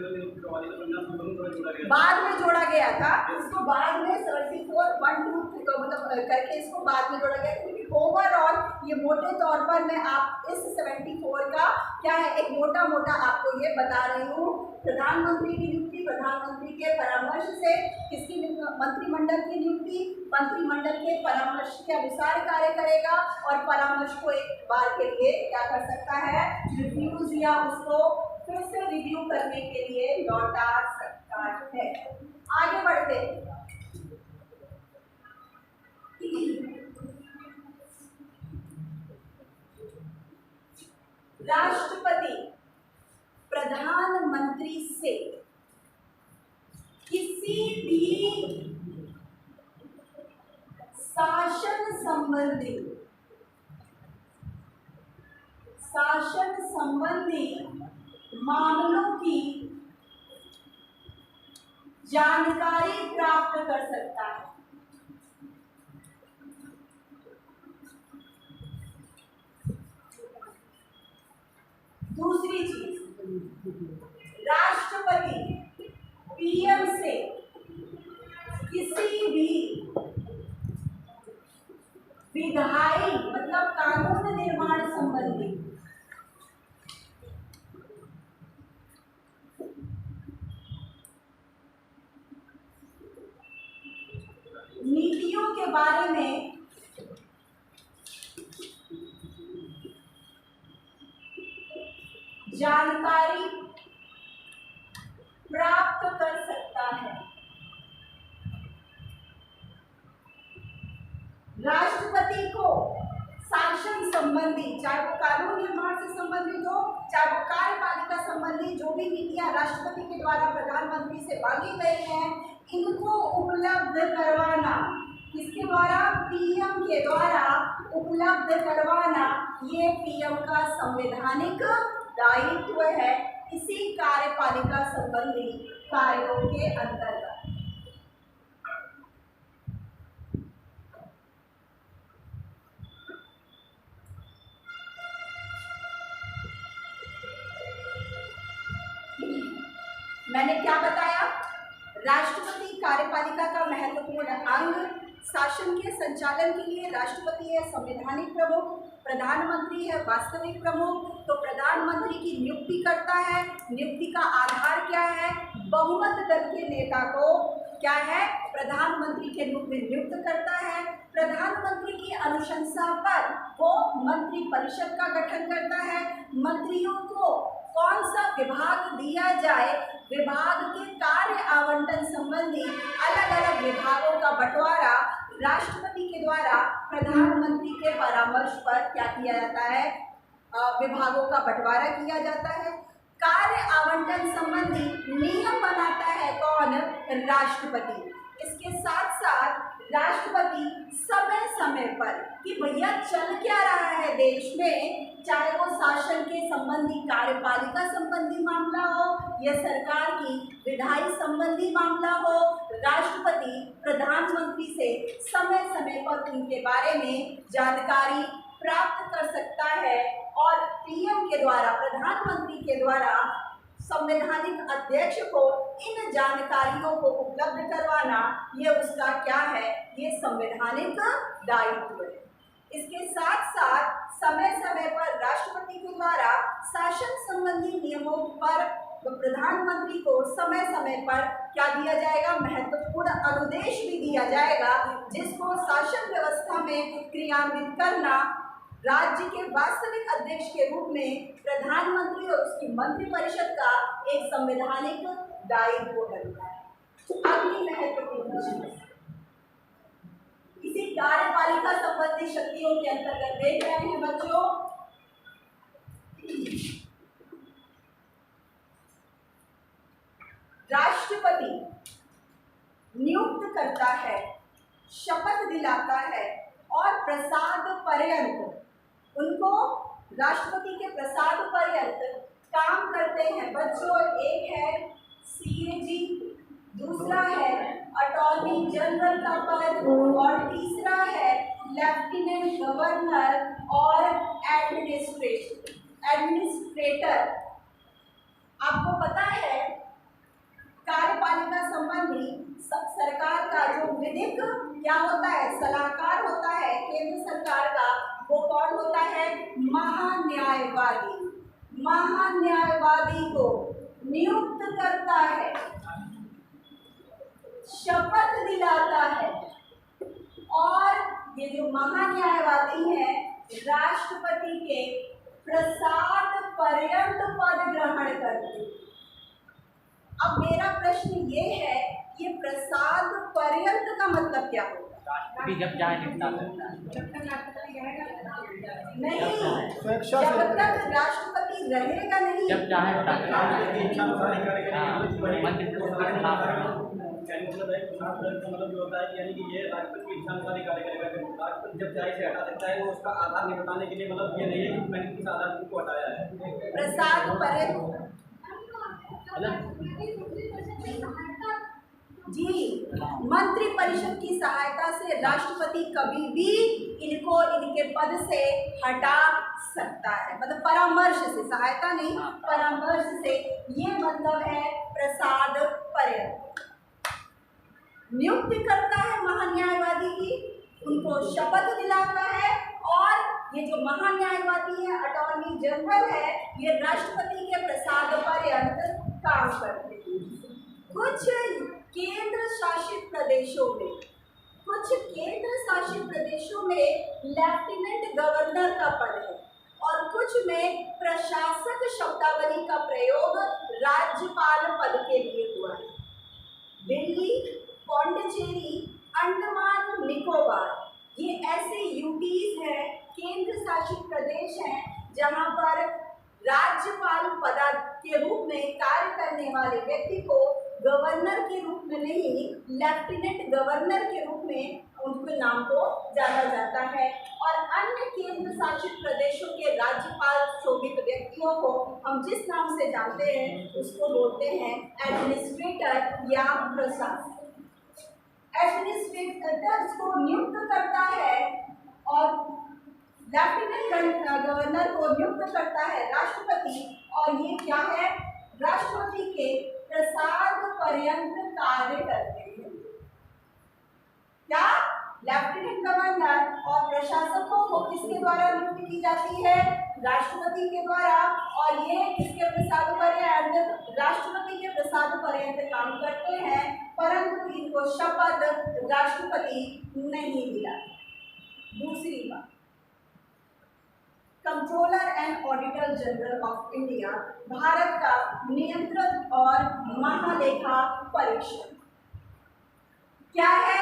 बाद में जोड़ा गया था, इसको बाद में 74 1 2 मतलब करके इसको बाद में जोड़ा गया, क्योंकि ओवरऑल ये मोटे तौर पर मैं आप इस 74 का क्या है एक मोटा मोटा आपको ये बता रही हूँ। प्रधानमंत्री की नियुक्ति प्रधानमंत्री के परामर्श से, किसकी मंत्रिमंडल की नियुक्ति मंत्रिमंडल के परामर्श के अनुसार कार्य करेगा और परामर्श को एक बार के लिए क्या कर सकता है, रिव्यूज या उसको फिर से रिव्यू करने के लिए लौटा सकता है। आगे बढ़ते राष्ट्रपति प्रधानमंत्री से किसी भी शासन संबंधी मामलों की जानकारी प्राप्त कर सकता है। दूसरी चीज, राष्ट्रपति पीएम से किसी भी विधायी मतलब कानून निर्माण संबंधी नीतियों के बारे में जानकारी प्राप्त कर सकता है। राष्ट्रपति को शासन संबंधी, चाहे वो कानून निर्माण से संबंधित हो, चाहे वो कार्यपालिका संबंधी जो भी नीतियां राष्ट्रपति के द्वारा प्रधानमंत्री से मांगी गई हैं, इनको उपलब्ध करवाना, किसके द्वारा, पीएम के द्वारा उपलब्ध करवाना, ये पीएम का संवैधानिक दायित्व है इसी कार्यपालिका संबंधी कार्यों के अंतर्गत। मैंने क्या बताया, राष्ट्रपति कार्यपालिका का महत्वपूर्ण अंग, शासन के संचालन के लिए राष्ट्रपति है संवैधानिक प्रमुख, प्रधानमंत्री है वास्तविक प्रमुख। तो प्रधानमंत्री की नियुक्ति करता है, नियुक्ति का आधार क्या है, बहुमत दल के नेता को क्या है, प्रधानमंत्री के रूप में नियुक्त करता है। प्रधानमंत्री की अनुशंसा पर वो मंत्री परिषद का गठन करता है। मंत्रियों को कौन सा विभाग दिया जाए, विभाग के कार्य आवंटन संबंधी अलग अलग विभागों का बंटवारा राष्ट्रपति के द्वारा प्रधानमंत्री के परामर्श पर क्या किया जाता है, विभागों का बंटवारा किया जाता है। कार्य आवंटन संबंधी नियम बनाता है कौन, राष्ट्रपति। इसके साथ साथ राष्ट्रपति समय समय पर कि भैया चल क्या रहा है देश में, चाहे वो शासन के संबंधी कार्यपालिका संबंधी मामला हो या सरकार की विधायी संबंधी मामला हो, राष्ट्रपति प्रधानमंत्री से समय समय पर उनके बारे में जानकारी प्राप्त कर सकता है और पीएम के द्वारा, प्रधानमंत्री के द्वारा संवैधानिक अध्यक्ष को इन जानकारियों को उपलब्ध करवाना, ये उसका क्या है, ये संवैधानिक दायित्व है। इसके साथ साथ समय समय पर राष्ट्रपति के द्वारा शासन संबंधी नियमों पर प्रधानमंत्री को समय समय पर क्या दिया जाएगा, महत्वपूर्ण अनुदेश भी दिया जाएगा, जिसको शासन व्यवस्था में क्रियान्वित करना राज्य के वास्तविक अध्यक्ष के रूप में प्रधानमंत्री और उसकी मंत्रिपरिषद का एक संवैधानिक दायित्व बनता है। अगली महत्वपूर्ण चीज इसी कार्यपालिका संबंधी शक्तियों के अंतर्गत देख रहे हैं बच्चों, राष्ट्रपति नियुक्त करता है, शपथ दिलाता है और प्रसाद पर्यंत उनको राष्ट्रपति के प्रसाद पर्यंत काम करते हैं बच्चों। एक है सीएजी, दूसरा है अटॉर्नी जनरल का पद और तीसरा है लेफ्टिनेंट गवर्नर और एडमिनिस्ट्रेटर। आपको पता है कार्यपालिका संबंधी सरकार का जो विधिक क्या होता है, सलाहकार होता है केंद्र सरकार का, वो कौन होता है, महान्यायवादी। महान्यायवादी को नियुक्त करता है, शपथ दिलाता है और ये जो महान्यायवादी है राष्ट्रपति के प्रसाद पर्यंत पद ग्रहण करते हैं। अब मेरा प्रश्न ये है, ये प्रसाद पर्यंत का मतलब क्या होगा? अभी जब चाहे निपटा सकता है, नहीं, जब तक राष्ट्रपति रहेगा नहीं, जब चाहे मतलब जो होता है यानी कि ये राष्ट्रपति की इच्छा अनुसार ही कार्य करेगा। राष्ट्रपति जब चाहे से हटा सकता है, वो उसका आधार नहीं बताने के लिए, मतलब ये नहीं है कि मैंने किस आधार को हटाया है। प्रसाद पर्यंत जी, मंत्री परिषद की सहायता से राष्ट्रपति कभी भी इनको इनके पद से हटा सकता है, मतलब परामर्श से, सहायता नहीं, परामर्श से। ये मतलब है प्रसाद पर्यंत। नियुक्ति करता है महान्यायवादी की, उनको शपथ दिलाता है और ये जो महान्यायवादी है, अटॉर्नी जनरल है, ये राष्ट्रपति के प्रसाद पर्यंत काम करते हैं। कुछ केंद्र शासित प्रदेशों में लेफ्टिनेंट गवर्नर का पद है और कुछ में प्रशासक शब्दावली का प्रयोग राज्यपाल पद के लिए हुआ है। दिल्ली, पौंडीचेरी, अंडमान निकोबार, ये ऐसे यूटीज हैं, केंद्र शासित प्रदेश हैं, जहां पर राज्यपाल पद के रूप में कार्य करने वाले व्यक्ति को गवर्नर के रूप में नहीं, लेफ्टिनेंट गवर्नर के रूप में उनके नाम को जाना जाता है। और अन्य केंद्र शासित प्रदेशों के राज्यपाल शोभित व्यक्तियों को हम जिस नाम से जानते हैं उसको बोलते हैं एडमिनिस्ट्रेटर या प्रशासक। एडमिनिस्ट्रेटर को नियुक्त करता है और लेफ्टिनेंट गवर्नर को नियुक्त करता है राष्ट्रपति, और ये क्या है, राष्ट्रपति के प्रसाद पर्यंत कार्य करते हैं। क्या लेफ्टिनेंट गवर्नर और प्रशासकों को किसके द्वारा नियुक्ति की जाती है, राष्ट्रपति के द्वारा, और ये किसके प्रसाद पर्यंत, राष्ट्रपति के प्रसाद पर्यंत काम करते हैं, परंतु इनको शपथ राष्ट्रपति नहीं दिलाते। दूसरी बात, controller and auditor general of India, Bharat का नियंत्रक और महालेखा परीक्षक क्या है?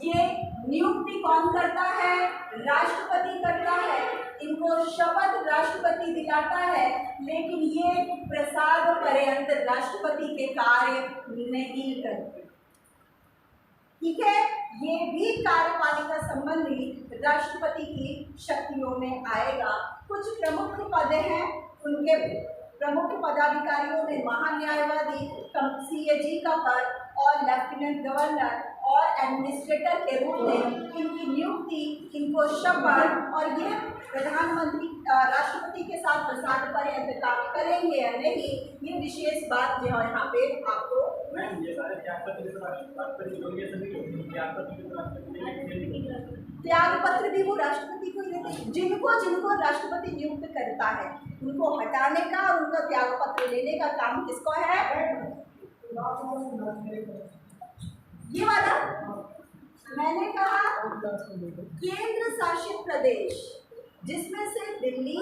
ये नियुक्ति कौन करता है? राष्ट्रपति करता है। इनको शपथ राष्ट्रपति दिलाता है, लेकिन ये प्रसाद पर्यंत राष्ट्रपति के कार्य नहीं करते। ठीक है, ये भी कार्यपालिका संबंधी राष्ट्रपति की शक्तियों में आएगा। कुछ प्रमुख पद हैं, उनके प्रमुख पदाधिकारियों में महान्यायवादी, CAG का पद और लेफ्टिनेंट गवर्नर और एडमिनिस्ट्रेटर के रूप में इनकी नियुक्ति, इनको शपथ, और ये प्रधानमंत्री राष्ट्रपति के साथ प्रसाद पर्यंत काम करेंगे या नहीं, ये विशेष बात जो है यहाँ पे आपको। ये सारे त्याग पत्र भी वो राष्ट्रपति को ही देते हैं। जिनको राष्ट्रपति नियुक्त करता है उनको हटाने का और उनका त्याग पत्र लेने का काम किसको है? ये वाला मैंने कहा केंद्र शासित प्रदेश, जिसमें से दिल्ली,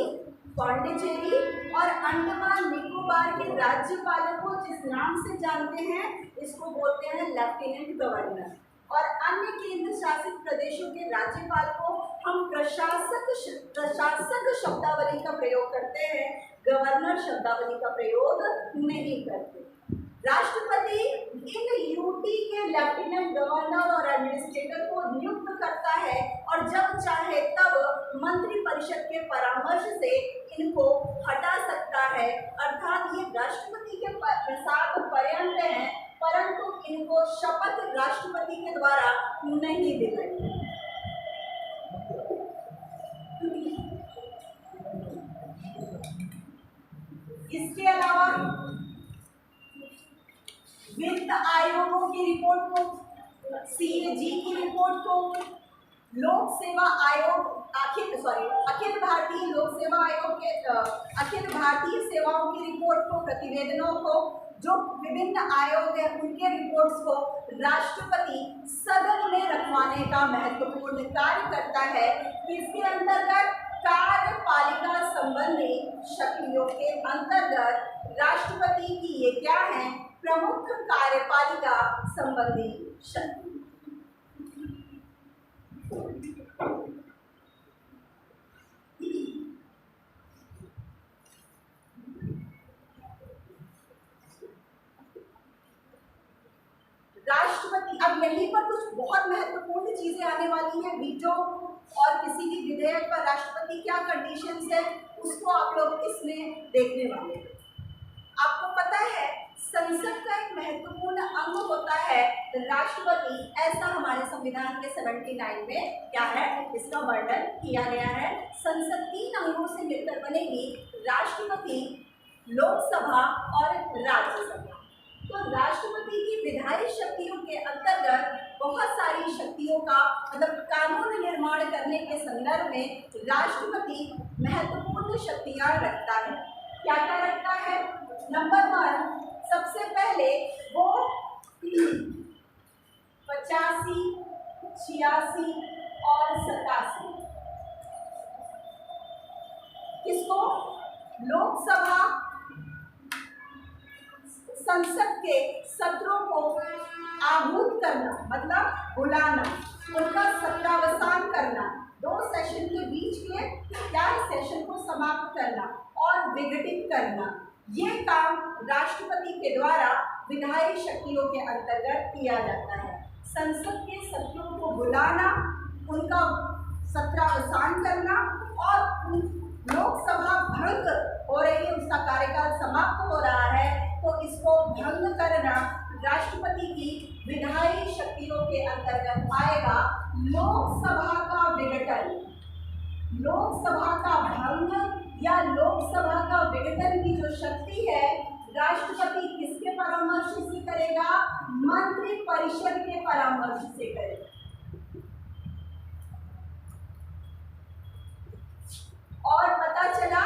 पौंडीचेरी और अंडमान निकोबार के राज्यपालों को जिस नाम से जानते हैं इसको बोलते हैं लेफ्टिनेंट गवर्नर, और अन्य केंद्र शासित प्रदेशों के राज्यपाल को हम प्रशासक शब्दावली का प्रयोग करते हैं, गवर्नर शब्दावली का प्रयोग नहीं करते। राष्ट्रपति इन यूटी के लेफ्टिनेंट गवर्नर और एडमिनिस्ट्रेटर को नियुक्त करता है और जब चाहे तब मंत्री परिषद के परामर्श से इनको हटा सकता है। अर्थात ये राष्ट्रपति के प्रसाद पर्यंत हैं, परंतु इनको शपथ राष्ट्रपति के द्वारा नहीं दिलाई। इसके अलावा वित्त आयोगों की रिपोर्ट को, CAG की रिपोर्ट को, लोक सेवा आयोग, अखिल भारतीय लोक सेवा आयोग के अखिल भारतीय सेवाओं की रिपोर्ट को, प्रतिवेदनों को, जो विभिन्न आयोग है उनके रिपोर्ट्स को राष्ट्रपति सदन में रखवाने का महत्वपूर्ण कार्य करता है। इसके अंतर्गत कार्यपालिका संबंधी शक्तियों के अंतर्गत राष्ट्रपति की ये क्या है? प्रमुख कार्यपालिका संबंधी शक्ति। राष्ट्रपति, अब यहीं पर कुछ बहुत महत्वपूर्ण चीजें आने वाली हैं। वीटो और किसी भी विधेयक पर राष्ट्रपति क्या कंडीशंस है उसको आप लोग इसमें देखने वाले हैं। आपको पता है संसद का एक महत्वपूर्ण अंग होता है राष्ट्रपति, ऐसा हमारे संविधान के 79 में क्या है, इसका वर्णन किया गया है। संसद 3 अंगों से मिलकर बनेगी, राष्ट्रपति, लोकसभा और राज्यसभा। तो राष्ट्रपति की विधायी शक्तियों के अंतर्गत बहुत सारी शक्तियों का मतलब कानून निर्माण करने के संदर्भ में राष्ट्रपति महत्वपूर्ण शक्तियां रखता है। क्या क्या रखता है? नंबर 1, सबसे पहले वो 85, 86 और 87 किसको? लोकसभा संसद के सत्रों को आहूत करना, मतलब बुलाना, उनका सत्रावसान करना, 2 सेशन के बीच के क्या सेशन को समाप्त करना और विघटित करना, ये काम राष्ट्रपति के द्वारा विधायी शक्तियों के अंतर्गत किया जाता है। संसद के सत्रों को बुलाना, उनका सत्रावसान करना और लोकसभा भंग हो रही है, उसका कार्यकाल समाप्त हो रहा है, तो इसको भंग करना राष्ट्रपति की विधायी शक्तियों के अंतर्गत आएगा। लोकसभा का विघटन, लोकसभा का भंग या लोकसभा का विघटन की जो शक्ति है राष्ट्रपति किसके परामर्श से करेगा? मंत्री परिषद के परामर्श से करेगा। और पता चला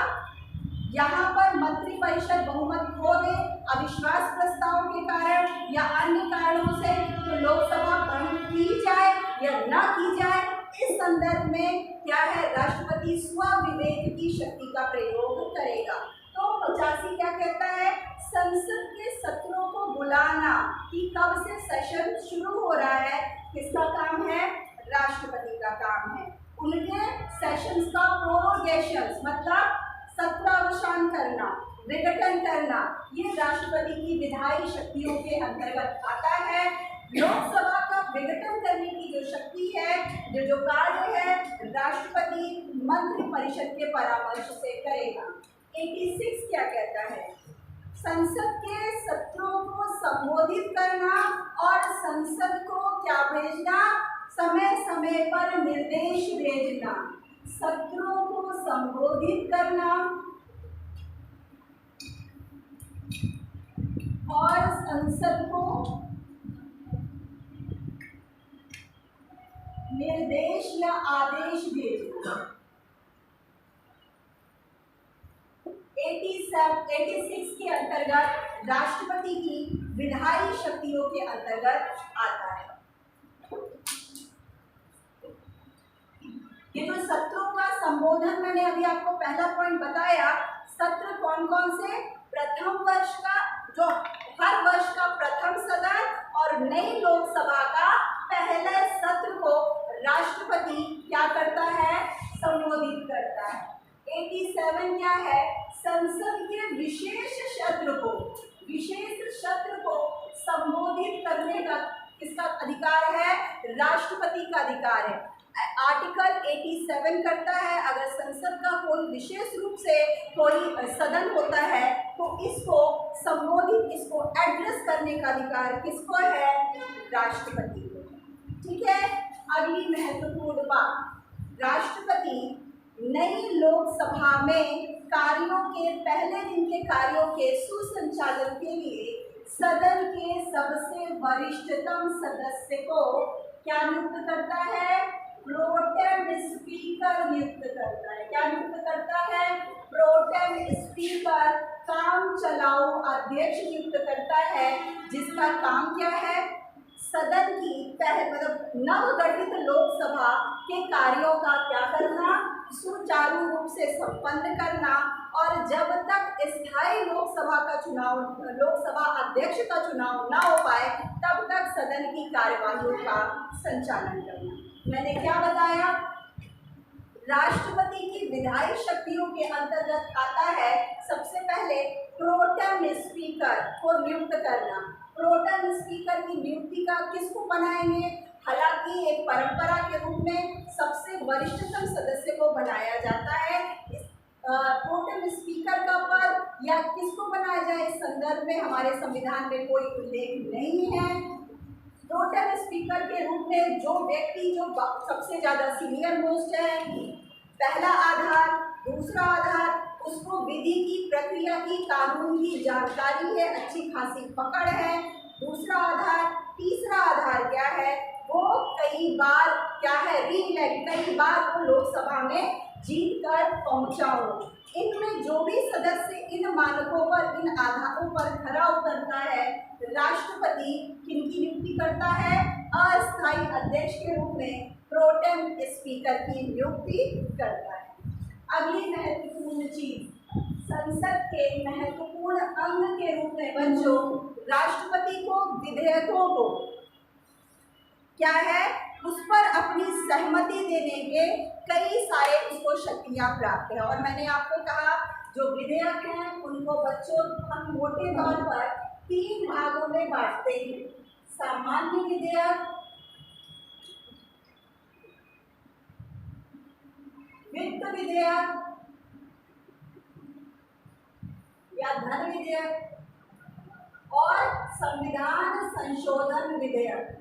यहाँ पर मंत्री परिषद बहुमत खो दे अविश्वास प्रस्ताव के कारण या अन्य कारणों से, तो लोकसभा भंग की जाए या ना की जाए, इस संदर्भ में क्या है, राष्ट्रपति स्वविवेक की शक्ति का प्रयोग करेगा। तो 85 क्या कहता है, संसद के सत्रों को बुलाना कि कब से सेशन शुरू हो रहा है, किसका काम है, राष्ट्रपति का काम है। उनके सेशंस का प्रोरोगेशन मतलब सत्रावसान करना, विघटन करना, ये राष्ट्रपति की विधायी शक्तियों के अंतर्गत आता है। लोकसभा का विघटन करने की जो शक्ति है, जो कार्य है, राष्ट्रपति मंत्रिपरिषद के परामर्श से करेगा। 86 क्या कहता है, संसद के सत्रों को संबोधित करना और संसद को क्या भेजना, समय समय पर निर्देश भेजना। सत्रों को संबोधित करना और संसद को निर्देश या आदेश भेजना। 86 के अंतर्गत राष्ट्रपति की विधायी शक्तियों के अंतर्गत आता है। ये जो सत्रों का संबोधन मैंने अभी आपको पहला पॉइंट बताया, सत्र कौन कौन से, प्रथम वर्ष का, जो हर वर्ष का प्रथम सदन और नई लोकसभा का पहले सत्र को राष्ट्रपति क्या करता है, संबोधित करता है। 87 क्या है, संसद के विशेष सत्र को संबोधित करने का किसका अधिकार है, राष्ट्रपति का अधिकार है। आर्टिकल 87 करता है, अगर संसद का कोई विशेष रूप से कोई सदन होता है तो इसको संबोधित, इसको एड्रेस करने का अधिकार किसको है, राष्ट्रपति को। ठीक है, अगली महत्वपूर्ण बात, राष्ट्रपति नई लोकसभा में कार्यों के पहले दिन के कार्यों के सुसंचालन के लिए सदन के सबसे वरिष्ठतम सदस्य को क्या नियुक्त करता है, प्रोटेम स्पीकर नियुक्त करता है। क्या नियुक्त करता है, प्रोटेम स्पीकर, काम चलाऊ अध्यक्ष नियुक्त करता है, जिसका काम क्या है, सदन की मतलब नवगठित लोकसभा के कार्यों का क्या करना, सुचारू रूप से संपन्न करना, और जब तक स्थायी लोकसभा अध्यक्ष का चुनाव ना हो पाए तब तक सदन की कार्यवाहियों का संचालन करना। मैंने क्या बताया, राष्ट्रपति की विधायी शक्तियों के अंतर्गत आता है सबसे पहले प्रोटेम स्पीकर को नियुक्त करना। प्रोटेम स्पीकर की नियुक्ति का किसको बनाएंगे, हालांकि एक परंपरा के रूप में सबसे वरिष्ठतम सदस्य को बनाया जाता है। प्रोटेम स्पीकर का पद या किसको बनाया जाए, इस संदर्भ में हमारे संविधान में कोई उल्लेख नहीं है। प्रोटेम स्पीकर के रूप में जो व्यक्ति जो सबसे ज़्यादा सीनियर मोस्ट है, पहला आधार, दूसरा आधार, उसको विधि की, प्रक्रिया की, कानून की जानकारी है, अच्छी खासी पकड़ है, दूसरा आधार। तीसरा आधार क्या है, वो कई बार क्या है, रीइलेक्ट, कई बार वो लोकसभा में जीत कर पहुंचा हो। इनमें जो भी सदस्य इन मानकों पर, इन आधारों पर खरा उतरता है, राष्ट्रपति किनकी नियुक्ति करता है, अस्थायी अध्यक्ष के रूप में प्रोटेम स्पीकर की नियुक्ति करता है। अगली महत्वपूर्ण चीज, संसद के महत्वपूर्ण अंग के रूप में बच्चों, राष्ट्रपति को विधेयकों को क्या है, उस पर अपनी सहमति देने के कई सारे उसको शक्तियां प्राप्त है। और मैंने आपको कहा जो विधेयक हैं उनको बच्चों हम मोटे तौर पर 3 भागों में बांटते हैं, सामान्य विधेयक, वित्त विधेयक या धन विधेयक और संविधान संशोधन विधेयक।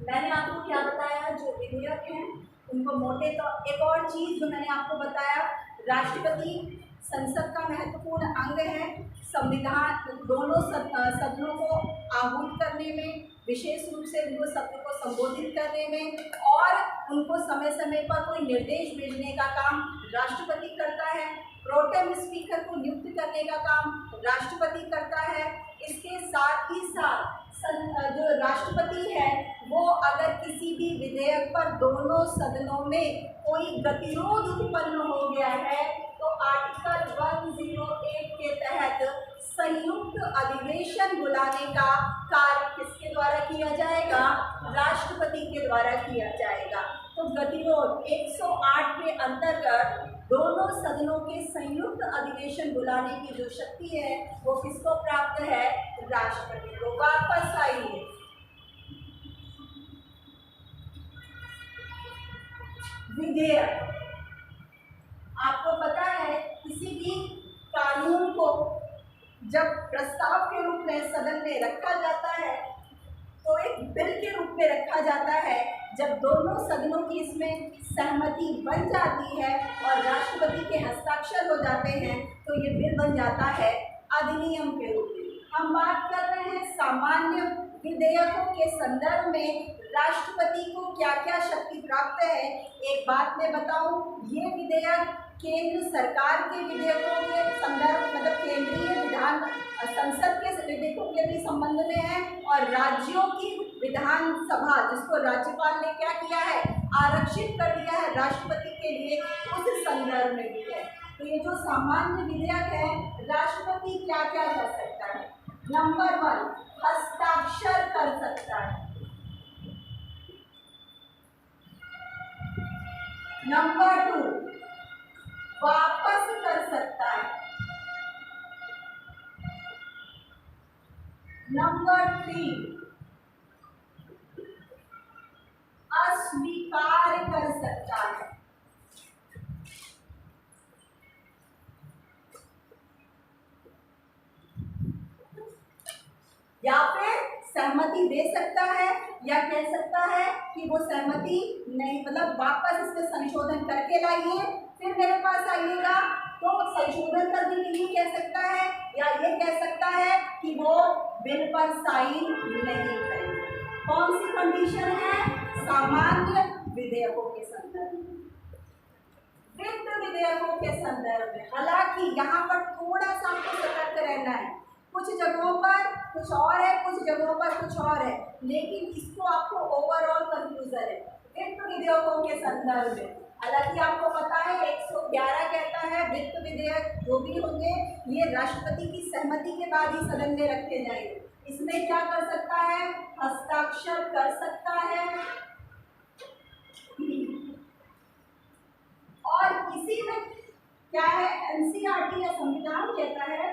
मैंने आपको क्या बताया, जो विधेयक हैं उनको मोटे तौर, एक और चीज जो मैंने आपको बताया, राष्ट्रपति संसद का महत्वपूर्ण अंग है। संविधान दोनों सदनों को आहूत करने में विशेष रूप से उनको सत्र को संबोधित करने में और उनको समय समय पर कोई निर्देश भेजने का काम राष्ट्रपति करता है। प्रोटेम स्पीकर को नियुक्त करने का काम राष्ट्रपति करता है। इसके साथ ही साथ जो राष्ट्रपति है वो अगर किसी भी विधेयक पर दोनों सदनों में कोई गतिरोध उत्पन्न हो गया है तो आर्टिकल 108 के तहत संयुक्त अधिवेशन बुलाने का कार्य किसके द्वारा किया जाएगा? राष्ट्रपति के द्वारा किया जाएगा। तो गतिरोध 108 के अंतर्गत दोनों सदनों के संयुक्त अधिवेशन बुलाने की जो शक्ति है वो किसको प्राप्त है? राष्ट्रपति को। वापस आइए, विधेयक, आपको पता है किसी भी कानून को जब प्रस्ताव के रूप में सदन में रखा जाता है तो एक बिल के रूप में रखा जाता है। जब दोनों सदनों की इसमें सहमति बन जाती है और राष्ट्रपति के हस्ताक्षर हो जाते हैं तो ये बिल बन जाता है अधिनियम के रूप में। हम बात कर रहे हैं सामान्य विधेयकों के संदर्भ में राष्ट्रपति को क्या क्या शक्ति प्राप्त है। एक बात मैं बताऊं, ये विधेयक केंद्र सरकार के विधेयकों के संदर्भ मतलब केंद्रीय विधान संसद के विधेयकों के भी संबंध में है और राज्यों की विधानसभा जिसको राज्यपाल ने क्या किया है? आरक्षित कर दिया है राष्ट्रपति के लिए, उस संदर्भ में भी है। तो ये जो सामान्य विधेयक है राष्ट्रपति क्या क्या कर सकता है? नंबर 1, हस्ताक्षर कर सकता है। नंबर 2, वापस कर सकता है। नंबर 3, अस्वीकार कर सकता है। या फिर सहमति दे सकता है या कह सकता है कि वो सहमति नहीं, मतलब वापस इसमें संशोधन करके लाइए फिर मेरे पास आइएगा। तो संशोधन करने के लिए कह सकता है या ये कह सकता है कि वो बिल पर साइन नहीं करेंगे। कौन सी कंडीशन है? सामान्य विधेयकों के संदर्भ में। वित्त विधेयकों के संदर्भ में हालांकि यहाँ पर थोड़ा सा आपको सतर्क रहना है। कुछ जगहों पर कुछ और है, कुछ जगहों पर कुछ और है, लेकिन इसको आपको ओवरऑल कंफ्यूजन है वित्त विधेयकों के संदर्भ में। हालांकि आपको पता है 111 कहता है वित्त विधेयक जो भी होंगे ये राष्ट्रपति की सहमति के बाद ही सदन में रखे जाएंगे। इसमें क्या कर सकता है? हस्ताक्षर कर सकता है और इसी में क्या है? एनसीईआरटी या संविधान कहता है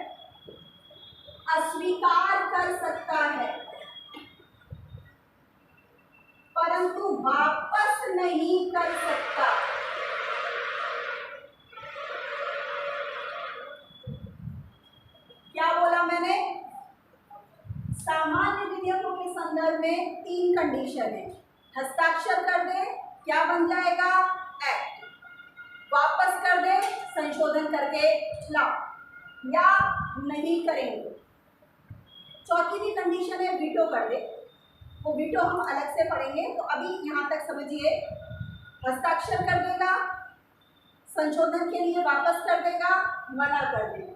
अस्वीकार कर सकता है परंतु वापस नहीं कर सकता। क्या बोला मैंने? सामान्य विधेयकों के संदर्भ में 3 कंडीशन है। हस्ताक्षर कर दे, क्या बन जाएगा? एक्ट। वापस कर दे, संशोधन करके लाओ, या नहीं करेंगे। चौथी भी कंडीशन है वीटो कर दे, वो वीटो हम अलग से पढ़ेंगे। तो अभी यहाँ तक समझिए, हस्ताक्षर कर देगा, संशोधन के लिए वापस कर देगा, मना कर देगा।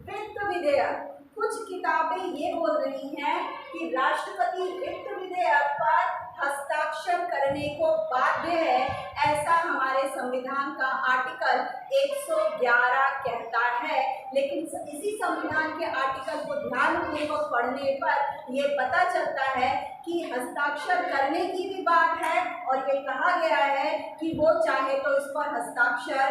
वित्त विधेयक, कुछ किताबें ये बोल रही हैं कि राष्ट्रपति वित्त विधेयक पर हस्ताक्षर करने को बाध्य है, ऐसा हमारे संविधान का आर्टिकल 111 कहता है। लेकिन इसी संविधान के आर्टिकल को ध्यानपूर्वक पढ़ने पर यह पता चलता है कि हस्ताक्षर करने की भी बात है और ये कहा गया है कि वो चाहे तो इस पर हस्ताक्षर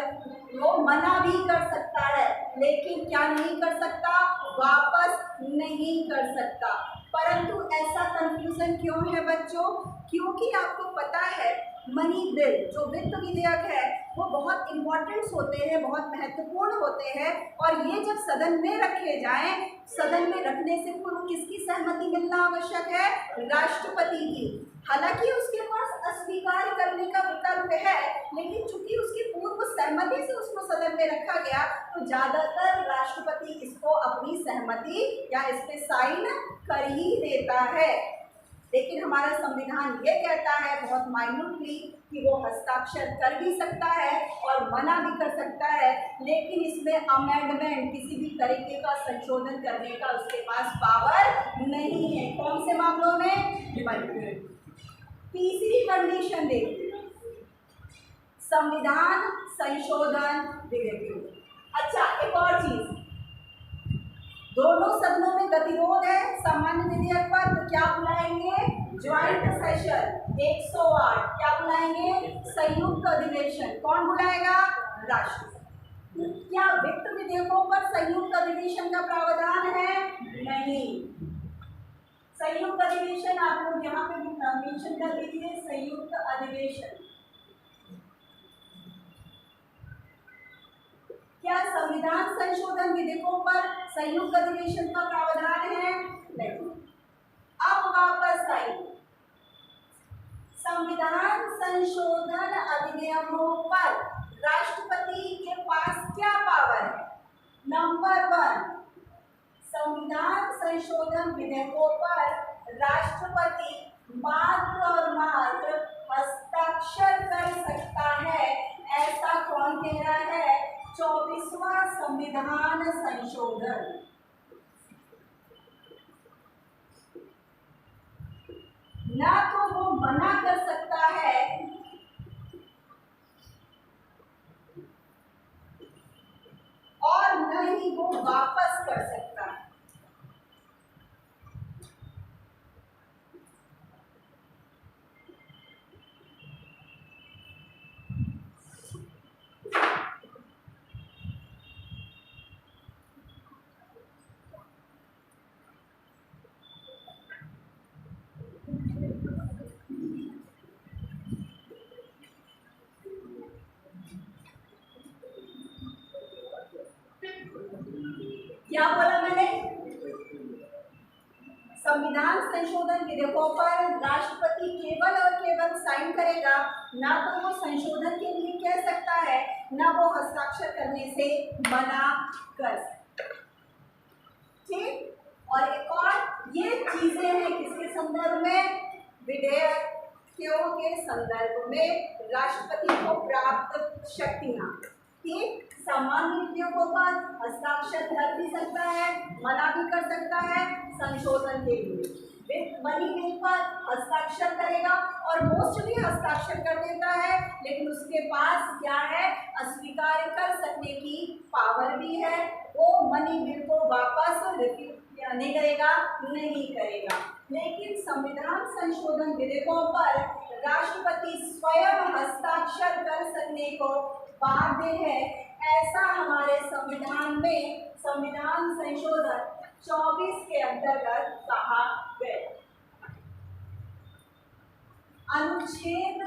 वो मना भी कर सकता है, लेकिन क्या नहीं कर सकता? वापस नहीं कर सकता। परंतु ऐसा कंफ्यूजन क्यों है बच्चों? क्योंकि आपको पता है मनी बिल जो वित्त विधेयक है वो बहुत इम्पोर्टेंट्स होते हैं, बहुत महत्वपूर्ण होते हैं और ये जब सदन में रखे जाएं, सदन में रखने से पूर्व किसकी सहमति मिलना आवश्यक है? राष्ट्रपति की। हालांकि उसके पास अस्वीकार करने का विकल्प है, लेकिन चूंकि उसकी पूर्व सहमति से उसको सदन में रखा गया तो ज्यादातर राष्ट्रपति इसको अपनी सहमति या इस पे साइन कर ही देता है। लेकिन हमारा संविधान ये कहता है बहुत माइन्यूटली कि वो हस्ताक्षर कर भी सकता है और मना भी कर सकता है, लेकिन इसमें अमेंडमेंट किसी भी तरीके का संशोधन करने का उसके पास पावर नहीं है। कौन से मामलों में? तीसरी कंडीशन देखिए, संविधान संशोधन विधेयक। अच्छा, एक और चीज, दोनों सदनों में गतिरोध है सामान्य विधेयक पर, तो क्या बुलाएंगे? Joint session 108। क्या बुलाएंगे? संयुक्त अधिवेशन। कौन बुलाएगा? राष्ट्रपति। क्या वित्त विधेयकों पर संयुक्त अधिवेशन का प्रावधान है? नहीं। संयुक्त अधिवेशन आप लोग यहाँ पे मेंशन कर दीजिए, संयुक्त अधिवेशन। क्या संविधान संशोधन विधेयकों पर संयुक्त अधिवेशन का प्रावधान है? नहीं। अब वापस आइए, संविधान संशोधन अधिनियमों पर राष्ट्रपति के पास क्या पावर है? नंबर 1, संविधान संशोधन विधेयकों पर राष्ट्रपति मात्र और मात्र हस्ताक्षर कर सकता है। ऐसा कौन कह रहा है? 24वां संविधान संशोधन। ना तो वो मना कर सकता है और न ही वो वापस कर सकता है। क्या बोला मैंने? संविधान संशोधन विधेयकों पर राष्ट्रपति केवल और केवल साइन करेगा, ना तो वो संशोधन के लिए कह सकता है, ना वो हस्ताक्षर करने से मना कर सकता। ठीक। और एक और ये चीजें हैं किसके संदर्भ में? विधेयकों के संदर्भ में राष्ट्रपति को प्राप्त शक्तियां। ठीक। सामान्य विधेयकों पर हस्ताक्षर कर भी सकता है, मना भी कर सकता है संशोधन के लिए। वित्त बनी बिल पर हस्ताक्षर करेगा और मोस्टली हस्ताक्षर कर देता है, लेकिन उसके पास क्या है? अस्वीकार कर सकने की पावर भी है। वो मनी बिल को वापस नहीं करेगा, नहीं करेगा। लेकिन संविधान संशोधन विधेयकों पर राष्ट्रपति स्वयं हस्ताक्षर कर सकने को बाध्य है। ऐसा हमारे संविधान में संविधान संशोधन 24 के अंतर्गत कहा गया। अनुच्छेद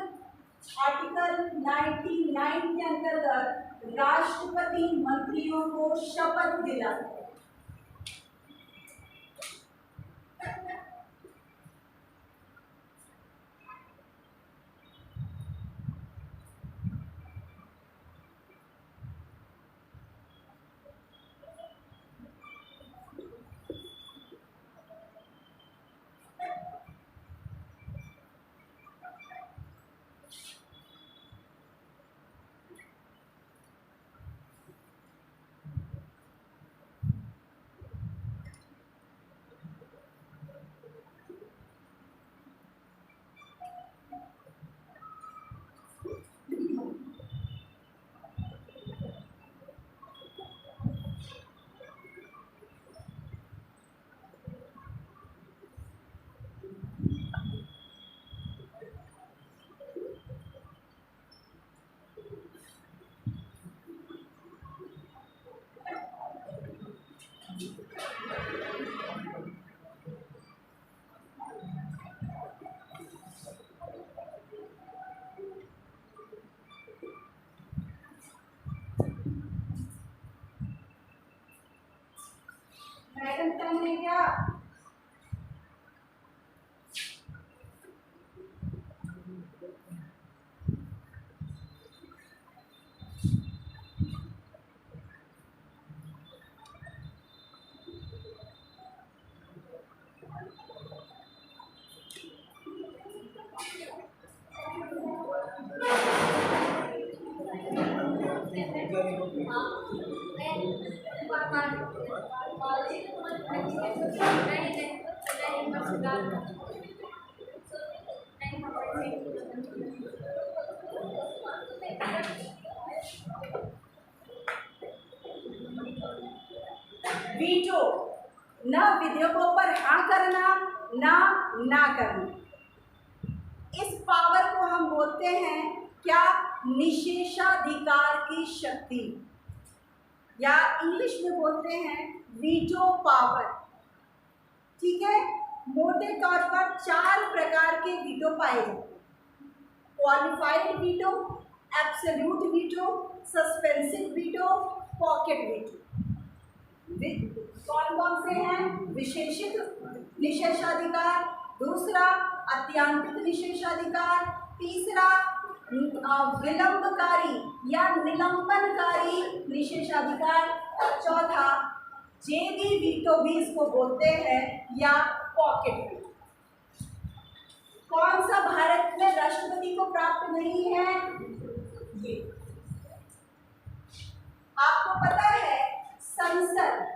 आर्टिकल 99 के अंतर्गत राष्ट्रपति मंत्रियों को शपथ दिलाते हैं। क्या वीटो, न विधेयकों पर हाँ करना, ना करना। इस पावर को हम बोलते हैं क्या? निषेधाधिकार की शक्ति, या इंग्लिश में बोलते हैं वीटो पावर। ठीक है, मोटे तौर पर 4 प्रकार के वीटो पाए जाते हैं: qualified veto, absolute veto, suspensive veto, pocket veto. कौन कौन से हैं? विशेषित निषेधाधिकार, दूसरा अत्यंतिक निषेधाधिकार, तीसरा विलंबकारी या निलंबनकारी निषेधाधिकार, और चौथा जेबी वीटो भी इसको बोलते हैं, या पॉकेट वीटो। कौन सा भारत में राष्ट्रपति को प्राप्त नहीं है? ये आपको पता है, संसद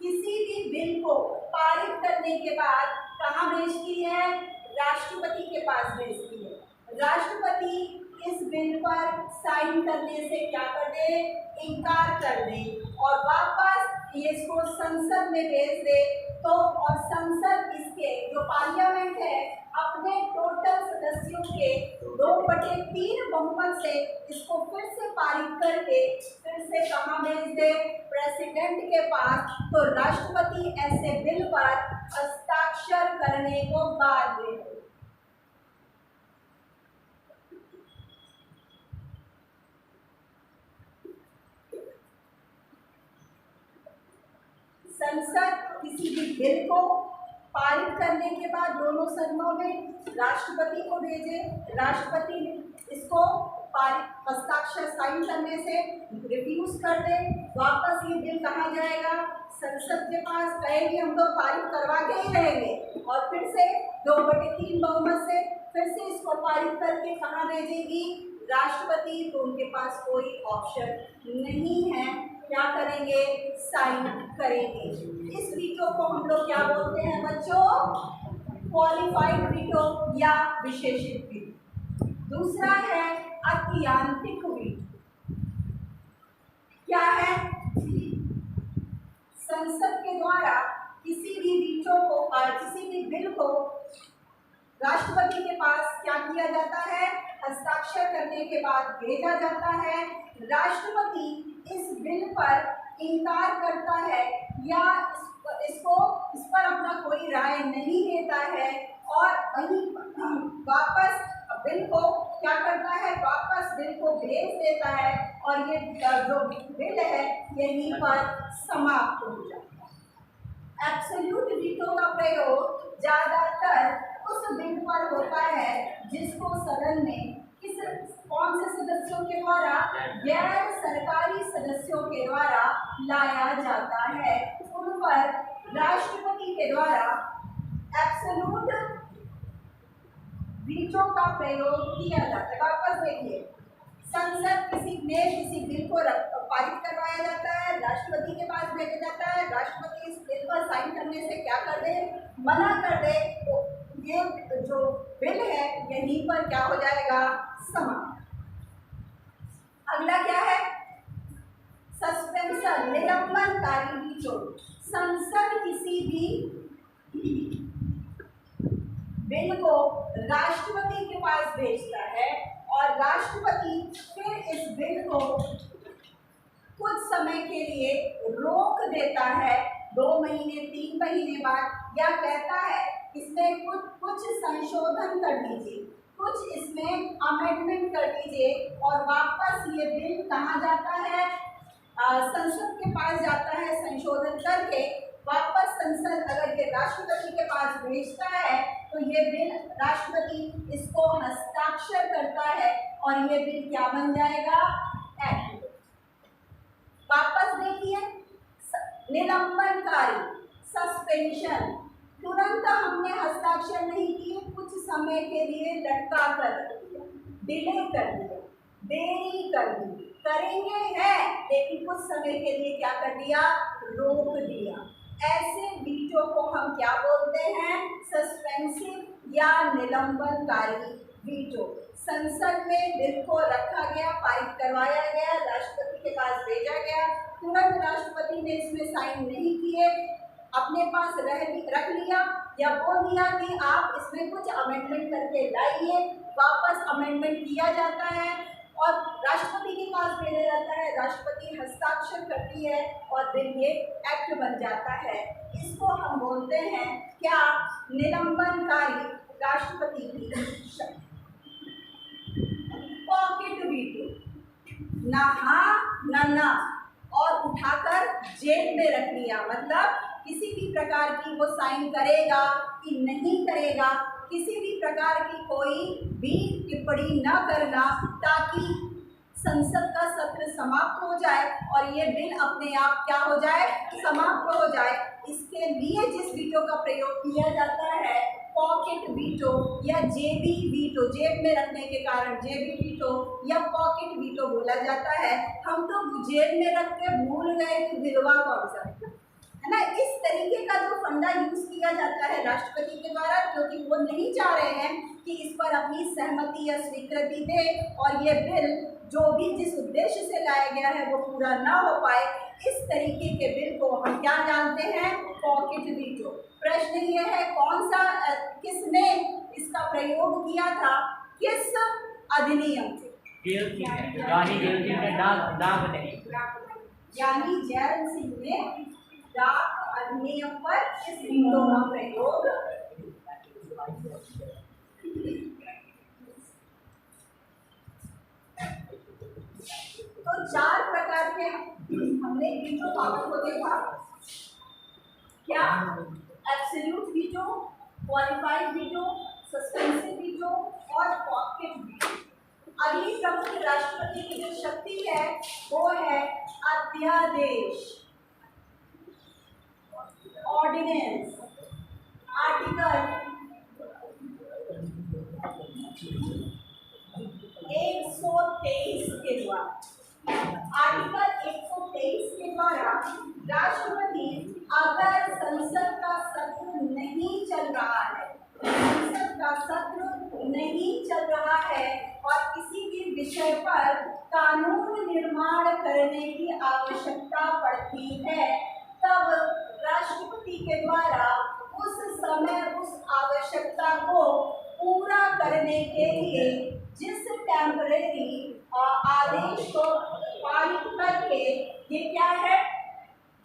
किसी भी बिल को पारित करने के बाद कहाँ भेजती है? राष्ट्रपति के पास भेजती है। राष्ट्रपति इस बिल पर साइन करने से क्या कर दे? इनकार कर दे, और वापस ये इसको संसद में भेज दे। तो और संसद इसके जो पार्लियामेंट है अपने टोटल सदस्यों के 2/3 बहुमत से इसको फिर से पारित करके फिर से कहाँ भेज दे? प्रेसिडेंट के पास। तो राष्ट्रपति ऐसे बिल पर हस्ताक्षर करने को बाध्य है। संसद किसी भी बिल को पारित करने के बाद दोनों सदनों में राष्ट्रपति को भेजे, राष्ट्रपति इसको पारित हस्ताक्षर साइन करने से रिफ्यूज कर दे, वापस ये बिल कहाँ जाएगा? संसद के पास। कहेंगे हम लोग पारित करवा के ही रहेंगे, और फिर से 2/3 बहुमत से फिर से इसको पारित करके कहाँ भेजेगी? राष्ट्रपति। तो उनके पास कोई ऑप्शन नहीं है, क्या करेंगे? साइन करेंगे। इस वीटो को हम लोग क्या बोलते हैं बच्चों? क्वालिफाइड वीटो या विशेषित वीटो। दूसरा है अत्यंतिक वीटो। क्या है? संसद के द्वारा किसी भी वीटो को और किसी भी बिल को राष्ट्रपति के पास क्या किया जाता है? हस्ताक्षर करने के बाद भेजा जाता है। राष्ट्रपति इस बिल पर इनकार करता है या इस पर अपना कोई राय नहीं देता है, और वहीं वापस बिल को क्या करता है? वापस बिल को भेज देता है, और ये जो बिल है यहीं पर समाप्त हो जाता है। एब्सोल्यूट वीटो का प्रयोग ज्यादातर उस बिल पर होता है जिसको सदन में कौन से सदस्यों के द्वारा? गैर सरकारी सदस्यों के द्वारा लाया जाता है। उन पर राष्ट्रपति के द्वारा एब्सोल्यूट वीटो का प्रयोग किया जाता है। वापस देखिए, संसद किसी बिल को पारित करवाया जाता है, राष्ट्रपति के पास भेजा जाता है, राष्ट्रपति इस बिल पर साइन करने से क्या कर दे? मना कर दे। तो ये जो बिल है यहीं पर क्या हो जाएगा? समाप्त। अगला क्या है? सस्पेंशन, निलंबनकारी वीटो। संसद किसी भी बिल को राष्ट्रपति के पास भेजता है, और राष्ट्रपति फिर इस बिल को कुछ समय के लिए रोक देता है, 2 महीने 3 महीने बाद, या कहता है इसमें कुछ संशोधन कर दीजिए, कुछ इसमें अमेंडमेंट कर दीजिए, और वापस ये बिल कहाँ जाता है? संसद के पास जाता है संशोधन करके। वापस संसद अगर ये राष्ट्रपति के पास भेजता है तो ये बिल राष्ट्रपति इसको हस्ताक्षर करता है, और ये बिल क्या बन जाएगा? एक्ट। वापस देखिए, निलंबनकारी, सस्पेंशन, तुरंत हमने हस्ताक्षर नहीं किए, कुछ समय के लिए लटका कर रख दिया, डिले कर दिया, देरी कर दी, करेंगे हैं, लेकिन कुछ समय के लिए क्या कर दिया, रोक दिया। ऐसे वीटो को हम क्या बोलते हैं, सस्पेंसिव या निलंबनकारी वीटो। संसद में बिल को रखा गया, पारित करवाया गया, राष्ट्रपति के पास भेजा गया, तुरंत राष्ट्रपति ने इसमें साइन नहीं किए, अपने पास रख लिया या बोल दिया कि आप इसमें कुछ अमेंडमेंट करके लाइए, वापस अमेंडमेंट किया जाता है और राष्ट्रपति के पास भेजा जाता है, राष्ट्रपति हस्ताक्षर करती है और फिर ये एक्ट बन जाता है। इसको हम बोलते हैं क्या, निलंबनकारी राष्ट्रपति की पॉकेट वीटो। ना हाँ ना ना, और उठाकर जेब में रख लिया, मतलब किसी भी प्रकार की वो साइन करेगा कि नहीं करेगा, किसी भी प्रकार की कोई भी टिप्पणी न करना, ताकि संसद का सत्र समाप्त हो जाए और ये बिल अपने आप क्या हो जाए, समाप्त हो जाए। इसके लिए जिस वीटो का प्रयोग किया जाता है पॉकेट वीटो या जेबी वीटो, जेब में रखने के कारण जेबी वीटो या पॉकेट वीटो बोला जाता है। हम तो जेब में रख के भूल गए कि बिलवा कौन सा है ना। इस तरीके का जो फंडा यूज किया जाता है राष्ट्रपति के द्वारा, क्योंकि वो नहीं चाह रहे हैं कि इस पर अपनी सहमति या स्वीकृति दे और ये बिल जो भी जिस उद्देश्य से लाया गया है वो पूरा ना हो पाए। इस तरीके के बिल को हम क्या जानते हैं, पॉकेट वीटो। प्रश्न ये है किसने इसका प्रयोग किया था, किस अधिनियम से, यानी जैल सिंह ने डाक अधिनियम पर इस वीटो का प्रयोग। तो 4 प्रकार के हमने वीटो पावर को देखा, क्या, absolute veto, qualified veto, suspensive veto और पॉकेट वीटो। अगली प्रमुख राष्ट्रपति की जो शक्ति है वो है अध्यादेश, ऑर्डिनेंस, आर्टिकल 123 के द्वारा। आर्टिकल 123 के द्वारा राष्ट्रपति अगर संसद का सत्र नहीं चल रहा है, संसद का सत्र नहीं चल रहा है और किसी भी विषय पर कानून निर्माण करने की आवश्यकता पड़ती है, तब राष्ट्रपति के द्वारा उस समय उस आवश्यकता को पूरा करने के लिए जिस टेम्परेरी आदेश को पारित करके, ये क्या है,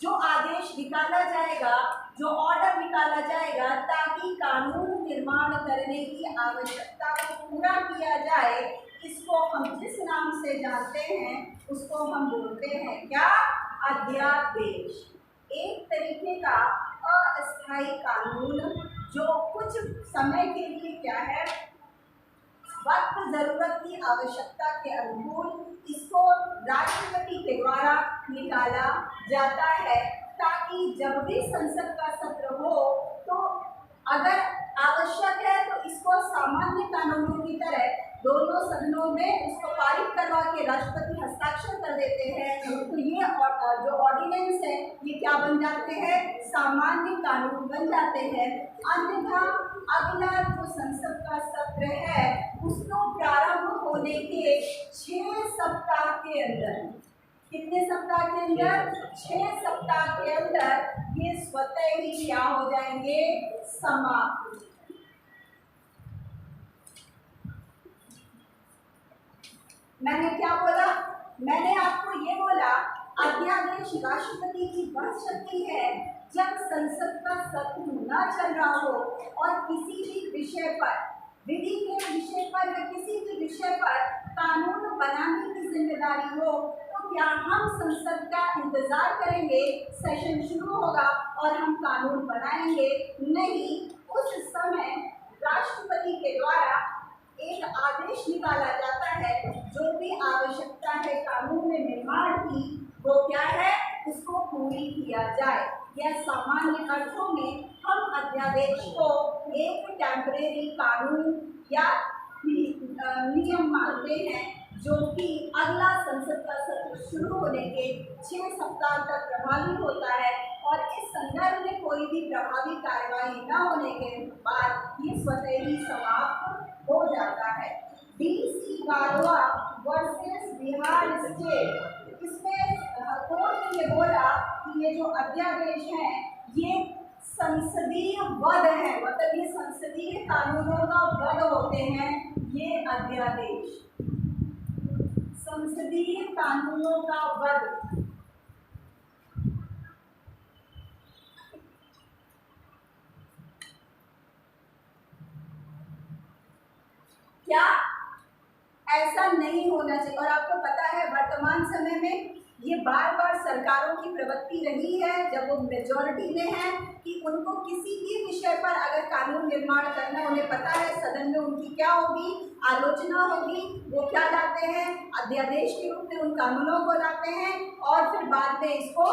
जो आदेश निकाला जाएगा, जो ऑर्डर निकाला जाएगा ताकि कानून निर्माण करने की आवश्यकता को पूरा किया जाए, इसको हम जिस नाम से जानते हैं उसको हम बोलते हैं क्या, अध्यादेश। एक तरीके का अस्थायी कानून जो कुछ समय के लिए क्या है, वक्त जरूरत की आवश्यकता के अनुकूल इसको राष्ट्रपति के द्वारा निकाला जाता है, ताकि जब भी संसद का सत्र हो तो अगर आवश्यक है तो इसको सामान्य कानूनों की तरह दोनों सदनों में उसको पारित करवा के राष्ट्रपति हस्ताक्षर कर देते हैं, तो ये जो ऑर्डिनेंस है ये क्या बन जाते हैं, सामान्य कानून बन जाते हैं। अन्यथा अगला जो संसद का सत्र है उसको प्रारंभ होने के 6 सप्ताह के अंदर, कितने सप्ताह के अंदर, 6 सप्ताह के अंदर ये स्वतः ही क्या हो जाएंगे, समाप्त। मैंने क्या बोला, मैंने आपको ये बोला अध्यादेश राष्ट्रपति की वह शक्ति है जब संसद का सत्र न चल रहा हो और किसी भी विषय पर, विधि के विषय पर या किसी भी विषय पर कानून बनाने की जिम्मेदारी हो, तो क्या हम संसद का इंतजार करेंगे सेशन शुरू होगा और हम कानून बनाएंगे? नहीं, उस समय राष्ट्रपति के द्वारा एक आदेश निकाला जाता है, जो भी आवश्यकता है कानून में निर्माण की वो क्या है, उसको पूरी किया जाए। यह सामान्य अर्थों में हम अध्यादेश को एक टेम्परेरी कानून या नियम मानते हैं, जो कि अगला संसद का शुरू होने के 6 सप्ताह तक प्रभावी होता है और इस संदर्भ में कोई भी प्रभावी कार्रवाई न होने के बाद ये स्वतः ही समाप्त हो जाता है। DC गारवा वर्सेस बिहार स्टेट, इसमें कोर्ट ने ये बोला कि ये जो अध्यादेश है ये संसदीय वध है, मतलब ये संसदीय कानूनों का वध होते हैं। ये अध्यादेश संसदीय कानूनों का वध। क्या ऐसा नहीं होना चाहिए? और आपको पता है वर्तमान समय में ये बार बार सरकारों की प्रवृत्ति रही है, जब वो मेजॉरिटी में है, कि उनको किसी भी विषय पर अगर कानून निर्माण करना, उन्हें पता है सदन में उनकी क्या होगी, आलोचना होगी, वो क्या लाते हैं, अध्यादेश के रूप में उन कानूनों को लाते हैं और फिर बाद में इसको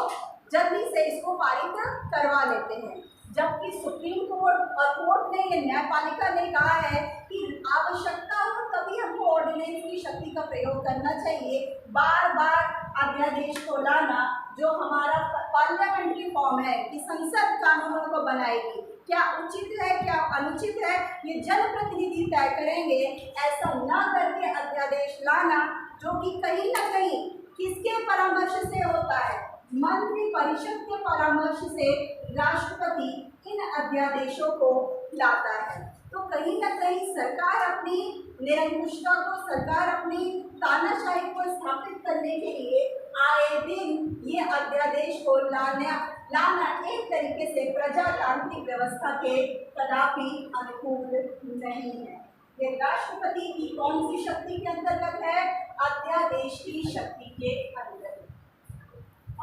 जल्दी से इसको पारित करवा लेते हैं। जबकि सुप्रीम कोर्ट और कोर्ट ने, ये न्यायपालिका ने कहा है कि आवश्यकता हो तभी हमको ऑर्डिनेंस की शक्ति का प्रयोग करना चाहिए। बार बार अध्यादेश को लाना, जो हमारा पार्लियामेंट्री फॉर्म है कि संसद कानूनों को बनाएगी, क्या उचित है क्या अनुचित है ये जनप्रतिनिधि तय करेंगे। ऐसा ना करके अध्यादेश लाना, जो कि कहीं ना कहीं किसके परामर्श से होता है, मंत्रि परिषद के परामर्श से राष्ट्रपति इन अध्यादेशों को लाता है। तो कहीं ना कहीं सरकार अपनी निरंकुशता को, सरकार अपनी तानाशाही को स्थापित करने के लिए आए दिन ये अध्यादेश को लाना एक तरीके से प्रजातांत्रिक व्यवस्था के कदापि अनुकूल नहीं है। ये राष्ट्रपति की कौन सी शक्ति के अंतर्गत है? अध्यादेश की शक्ति के अंतर्गत।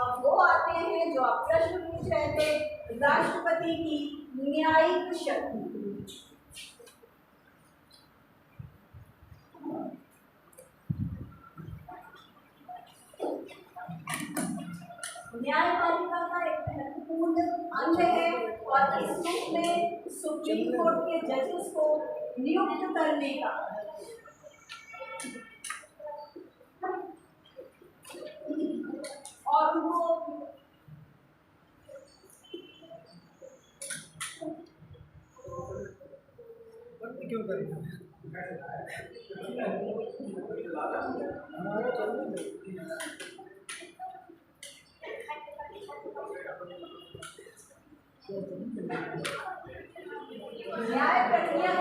अब वो आते हैं जो आप प्रश्न पूछ रहे थे, राष्ट्रपति की न्यायिक शक्ति। न्यायपालिका का एक महत्वपूर्ण अंग है और इस रूप में सुप्रीम कोर्ट के जजेस को नियुक्त करने का और उनको क्यों करेंगे न्याय प्रक्रिया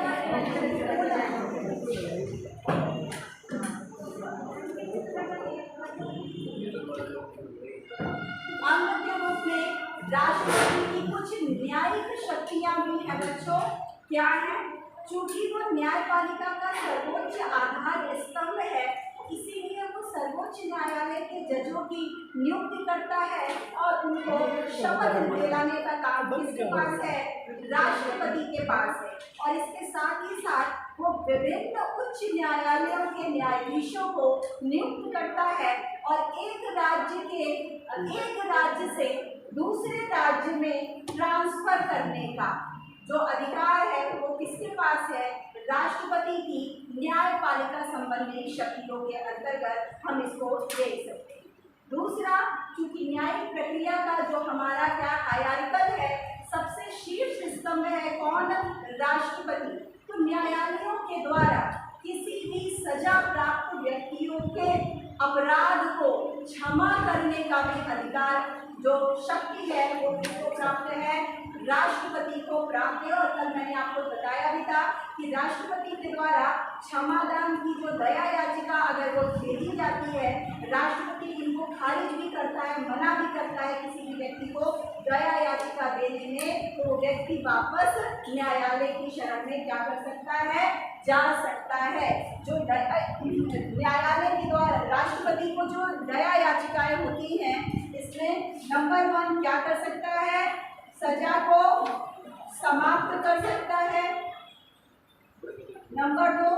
अंग के रूप में राष्ट्रपति की कुछ न्यायिक शक्तियां भी हैं बच्चों। क्या है? चूंकि वो न्यायपालिका का सर्वोच्च आधार स्तंभ है, इसीलिए वो सर्वोच्च न्यायालय के जजों की नियुक्ति करता है और उनको शपथ दिलाने का काम किसके पास है? राष्ट्रपति के पास है। और इसके साथ ही साथ वो विभिन्न उच्च न्यायालयों के न्यायाधीशों को नियुक्त करता है और एक राज्य से दूसरे राज्य में ट्रांसफर करने का जो अधिकार है वो किसके पास है? राष्ट्रपति की न्यायपालिका संबंधी शक्तियों के अंतर्गत हम इसको देख सकते हैं। दूसरा, चूंकि न्यायिक प्रक्रिया का जो हमारा क्या हायरार्किकल है, सबसे शीर्ष स्तंभ है कौन? राष्ट्रपति। तो न्यायालयों के द्वारा किसी भी सजा प्राप्त व्यक्तियों के अपराध को क्षमा करने का भी अधिकार, जो शक्ति है वो किसको प्राप्त है? राष्ट्रपति को प्राप्त है। और कल मैंने आपको बताया भी था कि राष्ट्रपति के द्वारा क्षमादान की जो दया याचिका अगर वो भेजी जाती है, राष्ट्रपति इनको खारिज भी करता है, मना भी करता है किसी भी व्यक्ति को दया याचिका देने में, तो वो व्यक्ति वापस न्यायालय की शरण में क्या कर सकता है? जा सकता है। जो न्यायालय के द्वारा राष्ट्रपति को जो दया याचिकाएं होती हैं, इसमें नंबर 1 क्या कर सकता है? सजा को समाप्त कर सकता है। नंबर 2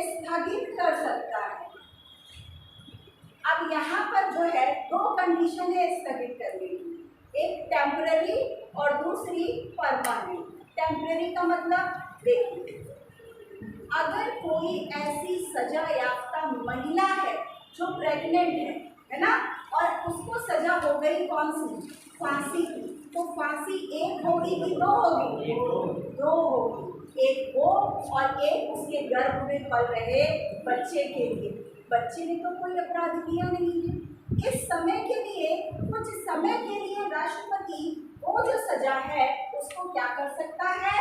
स्थगित कर सकता है। अब यहाँ पर जो है 2 कंडीशन है स्थगित करने की, एक टेम्पररी और दूसरी परमानेंट। टेम्पररी का मतलब देखिए, अगर कोई ऐसी सजा याफ्ता महिला है जो प्रेग्नेंट है, है ना। और उसको सजा हो गई कौन सी, फांसी की। तो फांसी एक होगी कि दो होगी, दो होगी, एक वो और एक उसके गर्भ में पल रहे बच्चे के लिए। बच्चे ने तो कोई अपराध किया नहीं है। इस समय के लिए, कुछ समय के लिए राष्ट्रपति वो जो सजा है उसको क्या कर सकता है,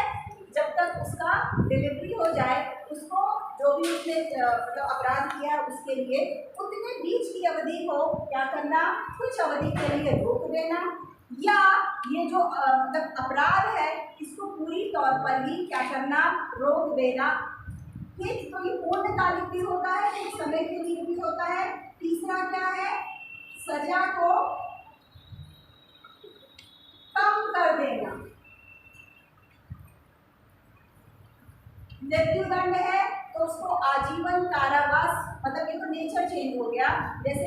जब तक उसका डिलीवरी हो जाए, उसको जो भी उसने मतलब अपराध किया उसके लिए उतने बीच की अवधि को क्या करना, कुछ अवधि के लिए रोक देना, या ये जो मतलब अपराध है इसको पूरी तौर पर ही क्या करना, रोक देना। ये तो ये पूर्णकालिक भी होता है, एक समय के लिए भी होता है। तीसरा क्या है, सजा को कम कर देना। मृत्युदंड है तो उसको आजीवन कारावास, मतलब ये तो नेचर चेंज हो गया। जैसे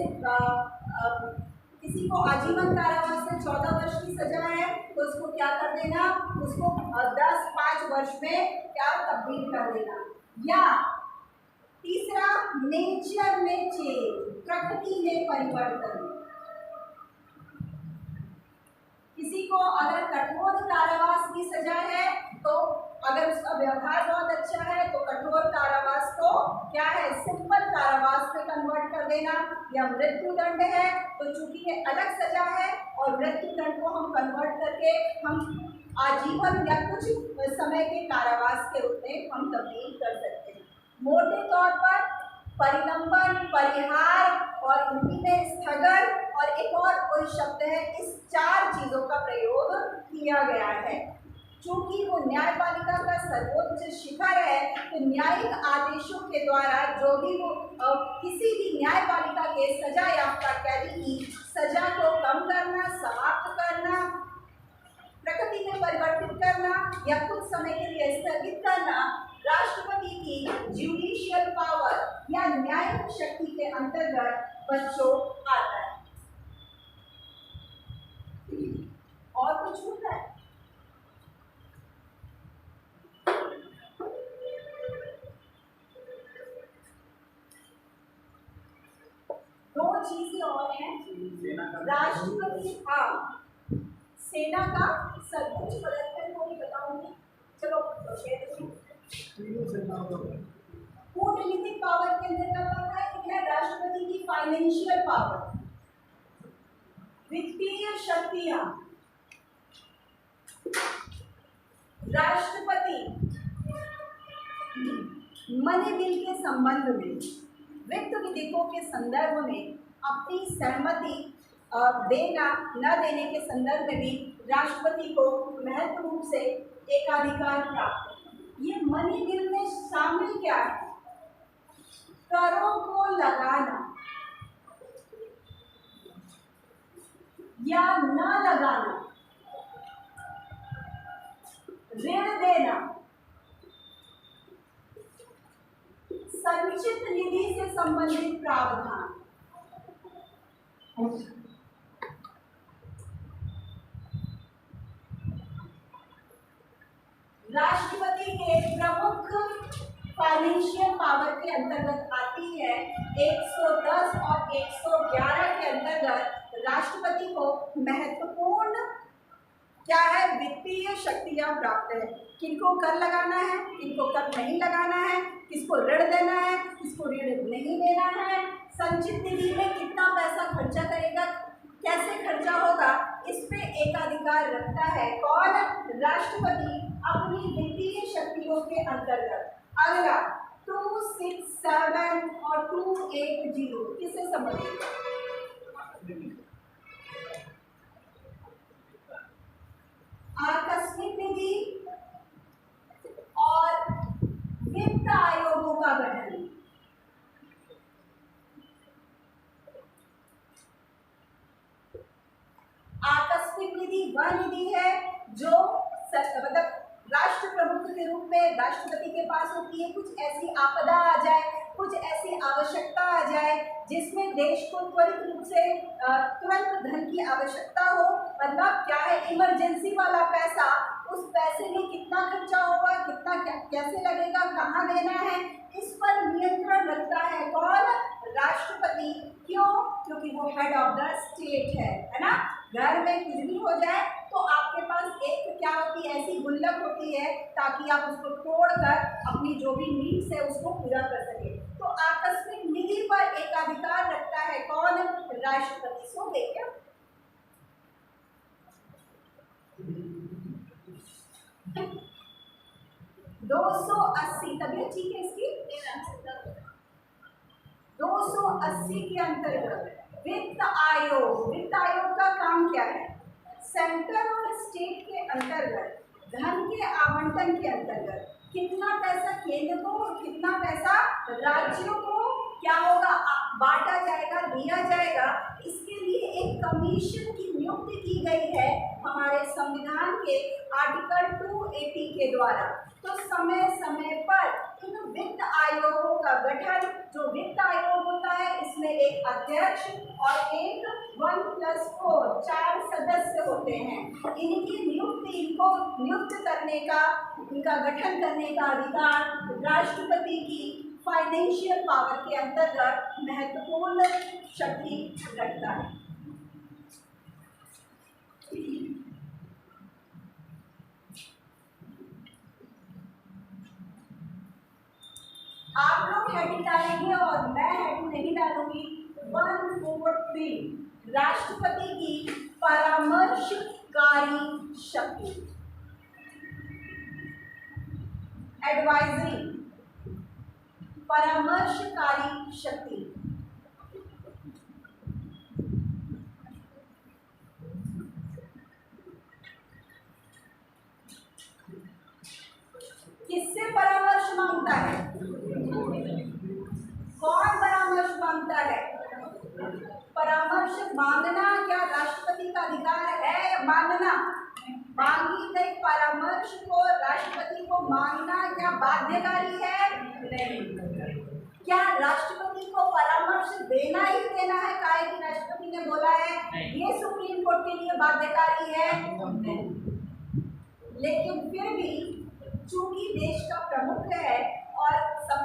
किसी को आजीवन कारावास से 14 वर्ष की सजा है तो उसको क्या कर देना, उसको 5 वर्ष में क्या तब्दील कर देना। या तीसरा, नेचर में चेंज, प्रकृति में परिवर्तन। किसी को अगर कठोर कारावास की सजा है तो अगर उसका व्यवहार बहुत अच्छा है तो कठोर कारावास को क्या है, सिंपल कारावास में कन्वर्ट कर देना। या मृत्युदंड है तो चूंकि ये अलग सजा है और मृत्युदंड को हम कन्वर्ट करके हम आजीवन या कुछ समय के कारावास के रूप में हम तब्दील कर सकते हैं। मोटे तौर पर परिलंबन, परिहार और हिंदी में स्थगन और एक और कोई शब्द है, इस 4 चीजों का प्रयोग किया गया है। चूंकि वो न्यायपालिका का सर्वोच्च शिखर है तो न्यायिक आदेशों के द्वारा जो भी वो किसी भी न्यायपालिका के सजा याफ्ता कैदी की सजा को कम करना, समाप्त करना, प्रकृति में परिवर्तित करना या कुछ समय के लिए स्थगित करना राष्ट्रपति की ज्युडिशियल पावर या न्यायिक शक्ति के अंतर्गत बच्चों आता है। और कुछ होता है? दो चीजें और हैं। राष्ट्रपति, हाँ, सेना का सर्वोच्च पद है, वो भी बताऊंगी। चलो कूटनीतिक पावर के अंतर्गत आता है कि राष्ट्रपति की फाइनेंशियल पावर, वित्तीय शक्तियां। राष्ट्रपति मनी बिल के संबंध में, वित्त विधेयकों के संदर्भ में अपनी सहमति देना न देने के संदर्भ में भी राष्ट्रपति को महत्व रूप से एकाधिकार प्राप्त है। ये मनी बिल में शामिल क्या है? करों को लगाना या न लगाना, ऋण देना, संचित निधि से संबंधित प्रावधान। राष्ट्रपति के प्रमुख फाइनेंशियल पावर के अंतर्गत आती है 110 और 111 के अंतर्गत राष्ट्रपति को महत्वपूर्ण क्या है, वित्तीय शक्तियां प्राप्त है। किनको कर लगाना है, किनको कर नहीं लगाना है, किसको ऋण देना है, किसको ऋण नहीं देना है, संचित निधि में कितना पैसा खर्चा करेगा, कैसे खर्चा होगा, इस पे एकाधिकार रखता है कौन? राष्ट्रपति अपनी वित्तीय शक्तियों के अंतर्गत। अगला 267 और 280 किससे संबंधित? आकस्मिक निधि और वित्त आयोगों का गठन। आकस्मिक निधि वह निधि है जो मतलब राष्ट्र प्रमुख के रूप में राष्ट्रपति के पास होती है। कुछ ऐसी आपदा आ जाए, कुछ ऐसी आवश्यकता आ जाए जिसमें देश को त्वरित रूप से तुरंत धन की आवश्यकता हो, मतलब क्या है, इमरजेंसी वाला पैसा उस पैसे में कितना खर्चा होगा, कितना कैसे लगेगा, कहाँ देना है, इस पर नियंत्रण रखता है कौन? राष्ट्रपति। क्यों? क्योंकि वो हेड ऑफ द स्टेट है ना। घर में कुछ भी हो जाए तो आपके पास एक क्या होती है, ऐसी गुल्लक होती है ताकि आप उसको तोड़कर अपनी जो भी नीड्स है उसको पूरा कर सके। तो आकस्मिक निधि पर एकाधिकार रखता है कौन? राष्ट्रपति। सो गए क्या? 280 तबियत ठीक है इसकी? 280 के अंतर्गत वित्त आयोग, वित्त आयोग का काम क्या है? सेंटर और स्टेट के अंतर्गत धन के आवंटन के अंतर्गत कितना पैसा केंद्र को और कितना पैसा राज्यों को क्या होगा, बांटा जाएगा, दिया जाएगा, इसके लिए एक कमीशन की नियुक्ति की गई है हमारे संविधान के आर्टिकल 280 के द्वारा। तो समय समय पर इन वित्त आयोगों का गठन, जो वित्त आयोग होता है इसमें एक अध्यक्ष और एक 1+4 4 सदस्य होते हैं। इनकी नियुक्ति, इनको नियुक्त करने का, इनका गठन करने का अधिकार राष्ट्रपति की फाइनेंशियल पावर के अंतर्गत महत्वपूर्ण शक्ति रखता है। आप लोग हेडिंग डालेंगे और मैं हेडिंग नहीं डालूंगी। 143 राष्ट्रपति की परामर्शकारी शक्ति, एडवाइजरी, परामर्शकारी शक्ति। किससे परामर्श मांगता है? कौन परामर्श मांगता है? परामर्श मांगना क्या राष्ट्रपति का अधिकार है? मांगना, मांगी गई परामर्श को राष्ट्रपति को मांगना क्या बाध्यकारी है? नहीं। क्या राष्ट्रपति को परामर्श देना ही देना है? काहे कि राष्ट्रपति ने बोला है ये सुप्रीम कोर्ट के लिए बाध्यकारी है? नहीं। लेकिन फिर भी चूंकि देश का प्रमुख है और सब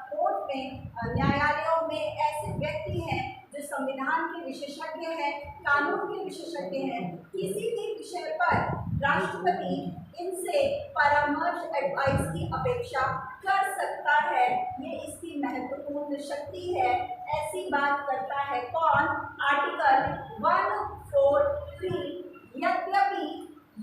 कोर्ट में, न्यायालयों में ऐसे व्यक्ति हैं जो संविधान के विशेषज्ञ हैं, कानून के विशेषज्ञ हैं, किसी भी विषय पर राष्ट्रपति इनसे परामर्श, एडवाइस की अपेक्षा कर सकता है। ये इसकी महत्वपूर्ण शक्ति है। ऐसी बात करता है कौन? आर्टिकल 143। यद्यपि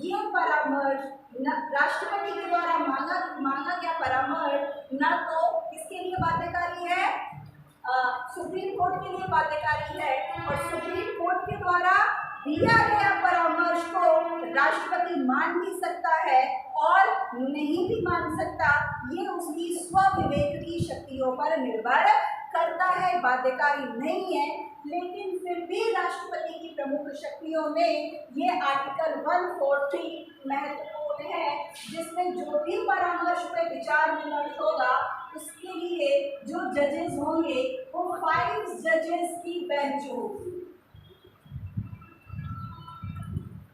ये परामर्श राष्ट्रपति के द्वारा मांगा गया परामर्श न तो किसके लिए बाध्यकारी है? सुप्रीम कोर्ट के लिए बाध्यकारी है, और सुप्रीम कोर्ट के द्वारा दिया गया परामर्श को राष्ट्रपति मान भी सकता है और नहीं भी मान सकता। ये उसकी स्वविवेक की शक्तियों पर निर्भर करता है, बाध्यकारी नहीं है। लेकिन फिर भी राष्ट्रपति की प्रमुख शक्तियों में ये आर्टिकल 143 महत्वपूर्ण है, जिसमें जो भी परामर्श पे विचार विमर्श होगा उसके लिए जो जजेस होंगे वो 5 जजेस की बेंच होगी।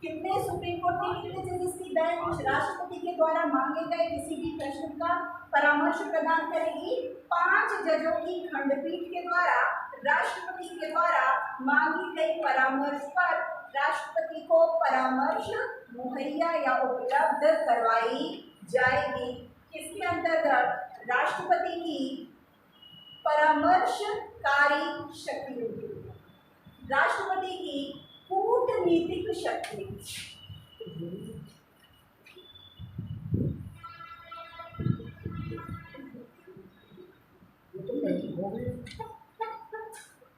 कितने सुप्रीम कोर्ट के कितने जजेस की बेंच राष्ट्रपति के द्वारा मांगे गए किसी भी प्रश्न का परामर्श प्रदान करेगी? 5 जजों की खंडपीठ के द्वारा राष्ट्रपति के द्वारा मांगी गई परामर्श पर राष्ट्रपति को परामर्श मुहैया या उपलब्ध करवाई जाएगी। किसके अंतर्गत? राष्ट्रपति की परामर्शकारी शक्ति होगी, राष्ट्रपति की कूटनीतिक शक्ति।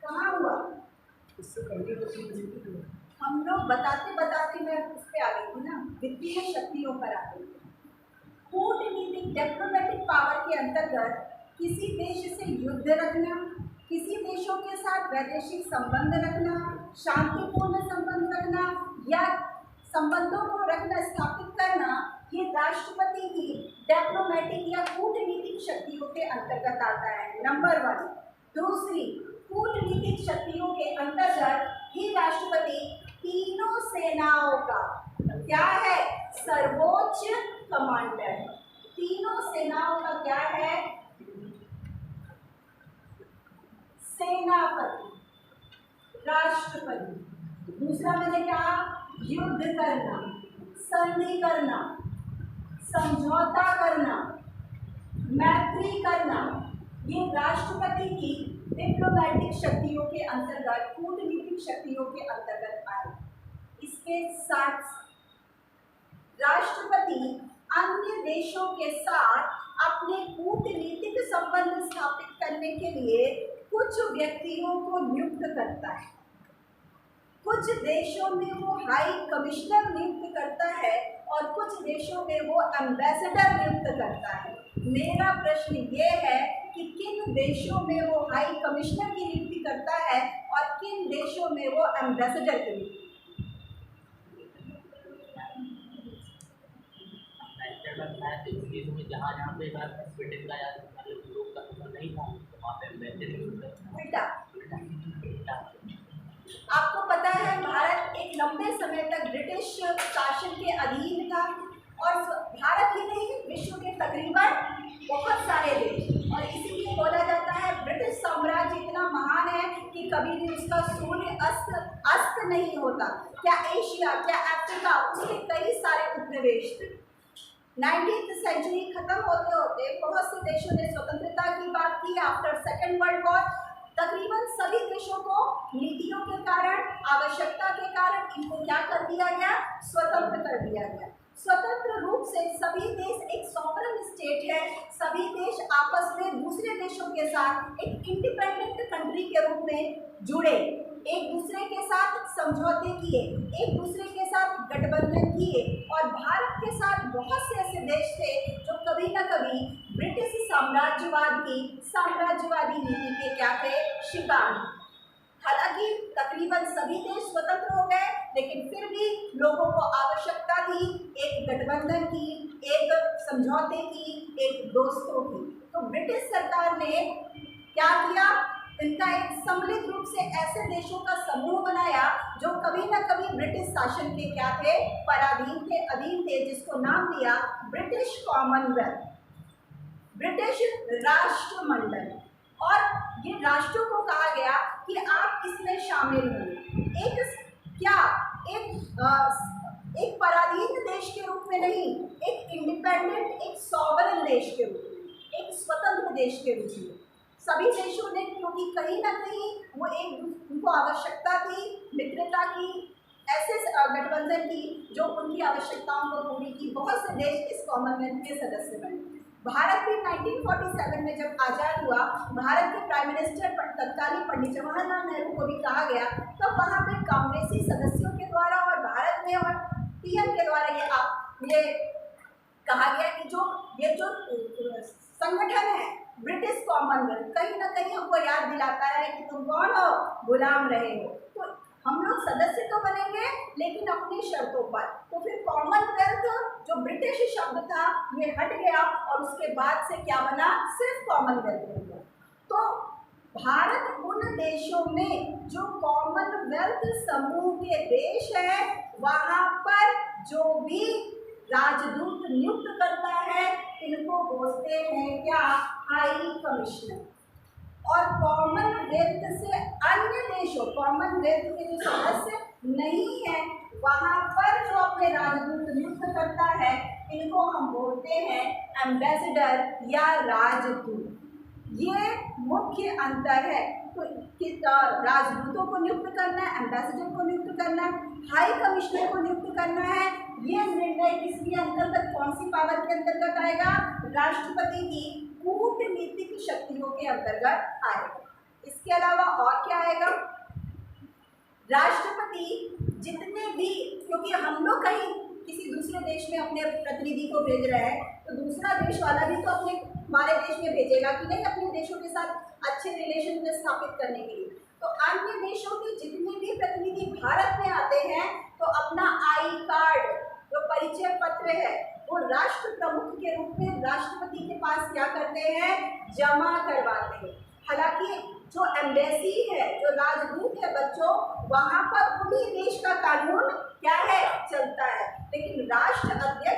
कहाँ हुआ? हम लोग बताते बताते मैं उस पर आ गई थी ना, वित्तीय शक्तियों पर आ गई। कूटनीतिक डिप्लोमेटिक पावर के अंतर्गत किसी देश से युद्ध रखना, किसी देशों के साथ वैदेशिक संबंध रखना, शांतिपूर्ण संबंध रखना या संबंधों को रखना, स्थापित करना, ये राष्ट्रपति की डिप्लोमेटिक या कूटनीतिक शक्तियों के अंतर्गत आता है। नंबर 1। दूसरी, कूटनीतिक शक्तियों के अंतर्गत ही राष्ट्रपति तीनों सेनाओं का क्या है? सर्वोच्च कमांडर। तीनों सेनाओं का क्या है? सेनापति, राष्ट्रपति। दूसरा मैंने कहा युद्ध करना, संधि करना, समझौता करना, मैत्री करना, ये राष्ट्रपति की डिप्लोमैटिक शक्तियों के अंतर्गत, कूटनीतिक शक्तियों के अंतर्गत आए। इसके साथ राष्ट्रपति अन्य देशों के साथ अपने कूटनीतिक संबंध स्थापित करने के लिए कुछ व्यक्तियों को नियुक्त करता है। कुछ देशों में वो हाई कमिश्नर नियुक्त करता है और कुछ देशों में वो एम्बेसडर नियुक्त करता है। मेरा प्रश्न ये है कि किन देशों में वो हाई कमिश्नर की नियुक्ति करता है और किन देशों में वो एम्बेसडर की नियुक्ति? जहाँ जहाँ पे ब्रिटेन का या यूरोप का नहीं था वहाँ पे बेटा, आपको पता है भारत एक लंबे समय तक ब्रिटिश शासन के अधीन था और भारत ही नहीं विश्व के तकरीबन बहुत सारे देश, और इसीलिए बोला जाता है ब्रिटिश साम्राज्य इतना महान है कि कभी भी उसका सूर्य अस्त नहीं होता। क्या एशिया, क्या अफ्रीका, उसके कई सारे उपनिवेश थे। 19वीं सेंचुरी खत्म होते होते बहुत से देशों ने स्वतंत्रता की बात की। आफ्टर सेकेंड वर्ल्ड वॉर तकरीबन सभी देशों को नीतियों के कारण, आवश्यकता के कारण इनको क्या कर दिया गया? स्वतंत्र कर दिया गया। स्वतंत्र रूप से सभी देश एक सॉवरेन स्टेट है, सभी देश आपस में दूसरे देशों के साथ एक इंडिपेंडेंट कंट्री के रूप में जुड़े, एक दूसरे के साथ समझौते किए, एक दूसरे के साथ गठबंधन किए, और भारत के साथ बहुत से ऐसे देश थे जो कभी न कभी ब्रिटिश साम्राज्यवादी नीति के क्या थे? शिकार। हालांकि तकरीबन सभी देश स्वतंत्र हो गए, लेकिन फिर भी लोगों को आवश्यकता थी एक गठबंधन की, एक समझौते की, एक दोस्तों की। तो ब्रिटिश सरकार ने क्या किया? इनका एक सम्मिलित रूप से ऐसे देशों का समूह बनाया जो कभी न कभी ब्रिटिश शासन के क्या थे? पराधीन थे, अधीन थे, जिसको नाम दिया ब्रिटिश कॉमनवेल्थ, ब्रिटिश राष्ट्रमंडल। और ये राष्ट्रों को कहा गया कि आप इसमें शामिल हों। एक पराधीन देश के रूप में नहीं, एक इंडिपेंडेंट, एक सॉवरेन देश के रूप में, एक स्वतंत्र देश के रूप में। सभी देशों ने, क्योंकि कहीं ना कहीं वो उनको आवश्यकता थी मित्रता की, ऐसे गठबंधन की जो उनकी आवश्यकताओं को पूरी की, बहुत से देश इस कॉमनवेल्थ के सदस्य बने। भारत भी 1947 में जब आज़ाद हुआ, भारत के प्राइम मिनिस्टर तत्कालीन पंडित जवाहरलाल नेहरू को भी कहा गया, तब तो वहाँ पे कांग्रेसी सदस्यों के द्वारा और भारत में और पीएम के द्वारा ये कहा गया कि ये जो संगठन है ब्रिटिश कॉमनवेल्थ, कहीं ना कहीं हमको याद दिलाता है कि तुम कौन हो? गुलाम रहे हो। तो हम लोग सदस्य तो बनेंगे लेकिन अपनी शर्तों पर। तो फिर कॉमनवेल्थ जो ब्रिटिश शब्द था ये हट गया और उसके बाद से क्या बना? सिर्फ कॉमनवेल्थ बन गया। तो भारत उन देशों में जो कॉमनवेल्थ समूह के देश है वहाँ पर जो भी राजदूत नियुक्त करता है इनको बोलते हैं क्या? High commissioner. और कॉमनवेल्थ से अन्य देशों, कॉमनवेल्थ के जो सदस्य नहीं है वहाँ पर जो अपने राजदूत नियुक्त करता है इनको हम बोलते हैं एम्बेसडर या राजदूत। ये मुख्य अंतर है। तो राजदूतों को नियुक्त करना है, एम्बेसडर को नियुक्त करना है, हाई कमिश्नर को नियुक्त करना है, ये निर्णय किसके अंतर्गत, कौन सी पावर के अंतर्गत आएगा? राष्ट्रपति की कूटनीतिक शक्तियों के अंतर्गत आएगा। इसके अलावा और क्या आएगा? राष्ट्रपति जितने भी, क्योंकि हम लोग कहीं किसी दूसरे देश में अपने प्रतिनिधि को भेज रहे हैं तो दूसरा देश वाला भी तो हमारे देश में भेजेगा कि नहीं, अपने देशों के साथ अच्छे रिलेशन स्थापित करने के लिए। तो अन्य देशों के जितने भी प्रतिनिधि भारत में आते हैं तो अपना आई कार्ड, जो परिचय पत्र है, वो राष्ट्र प्रमुख के रूप में राष्ट्रपति के पास क्या करते हैं? जमा करवाते हैं। हालांकि जो एम्बेसी है, जो राजदूत है बच्चों, वहाँ पर उन्हीं देश का कानून क्या है? चलता है। लेकिन राष्ट्र अध्यक्ष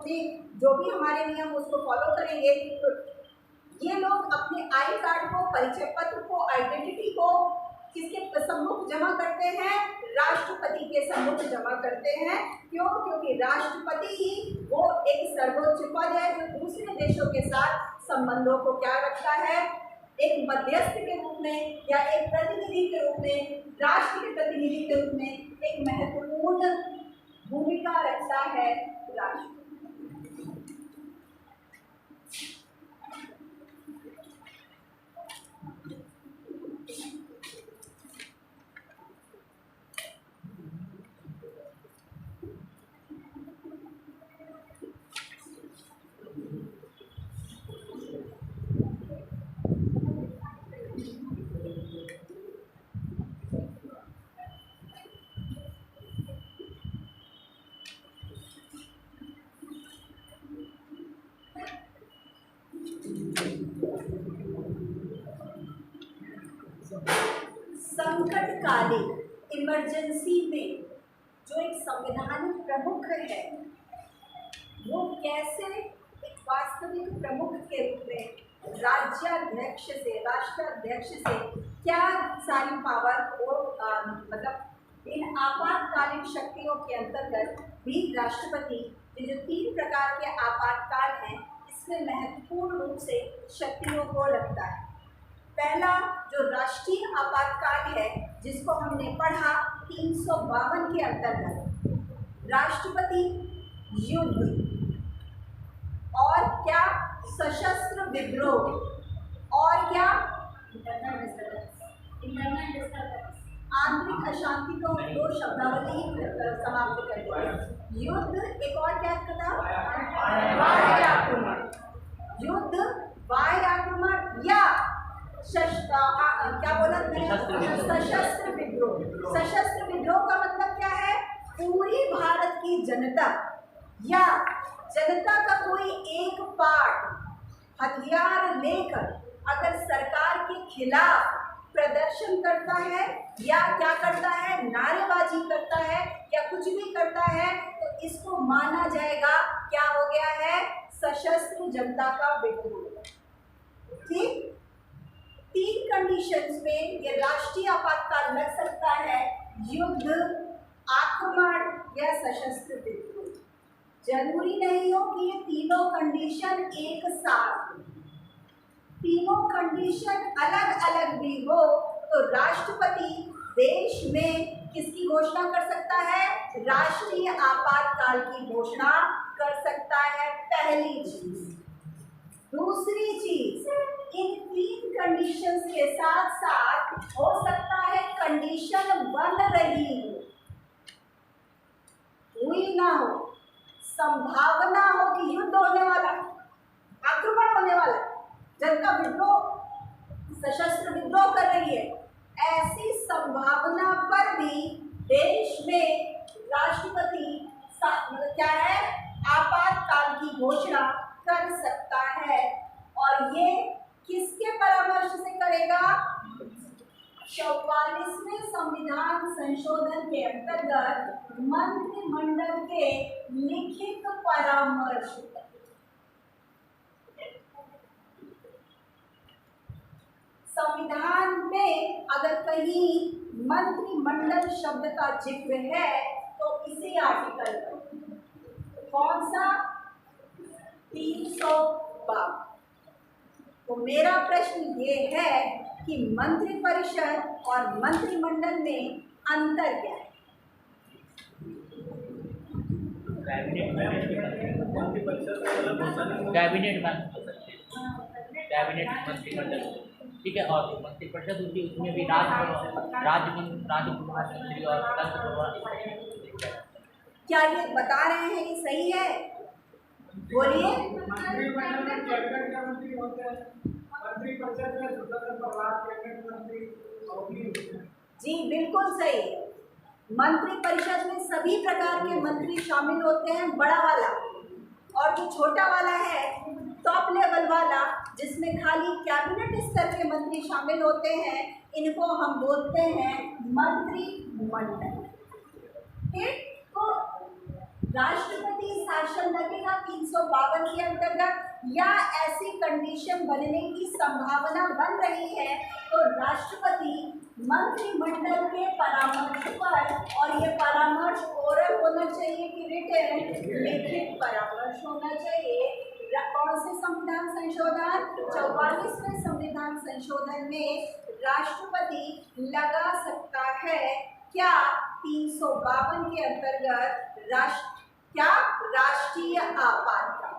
अपने जो भी हमारे नियम उसको फॉलो करेंगे तो ये लोग अपने आई कार्ड को, परिचय पत्र को, आइडेंटिटी को किसके सम्मुख जमा करते हैं? राष्ट्रपति के सम्मुख जमा करते हैं। क्यों? क्योंकि राष्ट्रपति ही वो एक सर्वोच्च पद है जो दूसरे देशों के साथ संबंधों को क्या रखता है? एक मध्यस्थ के रूप में या एक प्रतिनिधि के रूप में, राष्ट्र के प्रतिनिधि के रूप में एक महत्वपूर्ण भूमिका रखता है राष्ट्र। संकटकालीन इमरजेंसी में जो एक संविधान प्रमुख है वो कैसे एक वास्तविक प्रमुख के रूप में राज्याध्यक्ष से, राष्ट्राध्यक्ष से क्या सारी पावर को मतलब इन आपातकालीन शक्तियों के अंतर्गत भी राष्ट्रपति जो 3 प्रकार के आपातकाल हैं इसमें महत्वपूर्ण रूप से शक्तियों को रखता है। पहला जो राष्ट्रीय आपातकाल है जिसको हमने पढ़ा 352 के अंतर्गत, राष्ट्रपति युद्ध और क्या? सशस्त्र विद्रोह और क्या? आंतरिक अशांति को 2 शब्दावली समाप्त कर दिए। युद्ध, एक और क्या था? बाह्य आक्रमण। युद्ध, बाह्य आक्रमण या क्या बोला? सशस्त्र विद्रोह। सशस्त्र विद्रोह का मतलब क्या है? पूरी भारत की जनता या जनता का कोई एक पार्ट हथियार लेकर अगर सरकार के खिलाफ प्रदर्शन करता है या क्या करता है? नारेबाजी करता है या कुछ भी करता है तो इसको माना जाएगा क्या हो गया है? सशस्त्र जनता का विद्रोह। ठीक, 3 कंडीशंस में ये राष्ट्रीय आपातकाल लग सकता है: युद्ध, आक्रमण या सशस्त्र विद्रोह। जरूरी नहीं हो कि ये तीनों कंडीशन एक साथ, तीनों कंडीशन अलग अलग भी हो तो राष्ट्रपति देश में किसकी घोषणा कर सकता है? राष्ट्रीय आपातकाल की घोषणा कर सकता है। पहली चीज। दूसरी चीज, इन 3 कंडीशंस के साथ साथ हो सकता है कंडीशन बन रही हुई ना हो, संभावना हो कि युद्ध होने वाला, आक्रमण होने वाला, जनता विद्रोह, सशस्त्र विद्रोह कर रही है, ऐसी संभावना पर भी देश में राष्ट्रपति क्या है? आपातकाल की घोषणा कर सकता है। और ये किसके परामर्श से करेगा? 44वें संविधान संशोधन के अंतर्गत मंत्रिमंडल के लिखित परामर्श। संविधान में अगर कहीं मंत्रिमंडल शब्द का जिक्र है तो इसी आर्टिकल कौन सा? 352। तो मेरा प्रश्न ये है कि मंत्रिपरिषद और मंत्रिमंडल में अंतर क्या है? कैबिनेट मंत्रिमंडल, ठीक है। और मंत्रिपरिषद होती है उसमें भी राज्य मुख्यमंत्री और क्या ये बता रहे हैं कि सही है? बोलिए। जी बिल्कुल सही। मंत्रिपरिषद में सभी प्रकार के मंत्री शामिल होते हैं, बड़ा वाला, और जो छोटा वाला है टॉप लेवल वाला जिसमें खाली कैबिनेट स्तर के मंत्री शामिल होते हैं, इनको हम बोलते हैं मंत्रिमंडल। ठीक, तो राष्ट्रपति शासन लगेगा 352 के अंतर्गत, या ऐसी कंडीशन बनने की संभावना बन रही है तो राष्ट्रपति मंत्रिमंडल के परामर्श पर, और ये परामर्श ओरल होना चाहिए कि रिटन, लिखित परामर्श होना चाहिए। कौन से संविधान संशोधन? 44वें संविधान संशोधन में राष्ट्रपति लगा सकता है क्या 352 के अंतर्गत राष्ट्रीय आपातकाल।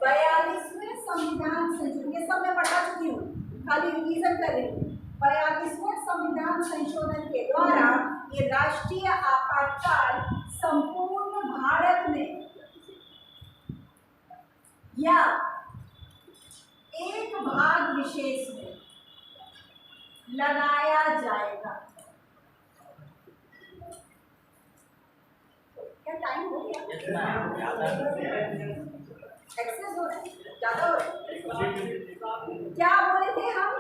42वें संविधान संशोधन, ये सब मैं पढ़ा चुकी हूँ, खाली रिवीजन कर रही हूँ। 42वें संविधान संशोधन के द्वारा ये राष्ट्रीय आपातकाल संपूर्ण भारत में या एक भाग विशेष में लगाया जाएगा। क्या टाइम हो गया? एक्सेस हो रहा है, ज्यादा हो रहा है। क्या बोले थे हम?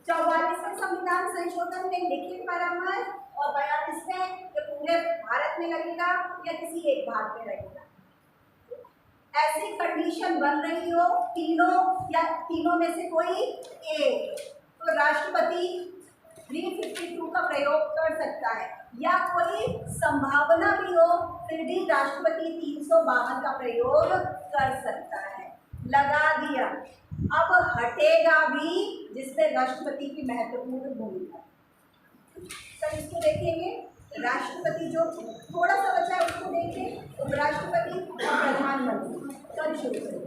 44वें संविधान संशोधन में लिखित परामर्श, और 42वें पूरे भारत में लगेगा या किसी एक भाग में लगेगा। ऐसी कंडीशन बन रही हो तीनों या तीनों में से कोई एक, तो राष्ट्रपति 352 का प्रयोग कर सकता है, या कोई संभावना भी हो फिर भी राष्ट्रपति 352 का प्रयोग कर सकता है। लगा दिया। अब हटेगा भी, जिसमें राष्ट्रपति की महत्वपूर्ण भूमिका। तो इसको देखेंगे, राष्ट्रपति जो थोड़ा सा बचा है उसको देखें। उपराष्ट्रपति और प्रधानमंत्री कल शुरू करें।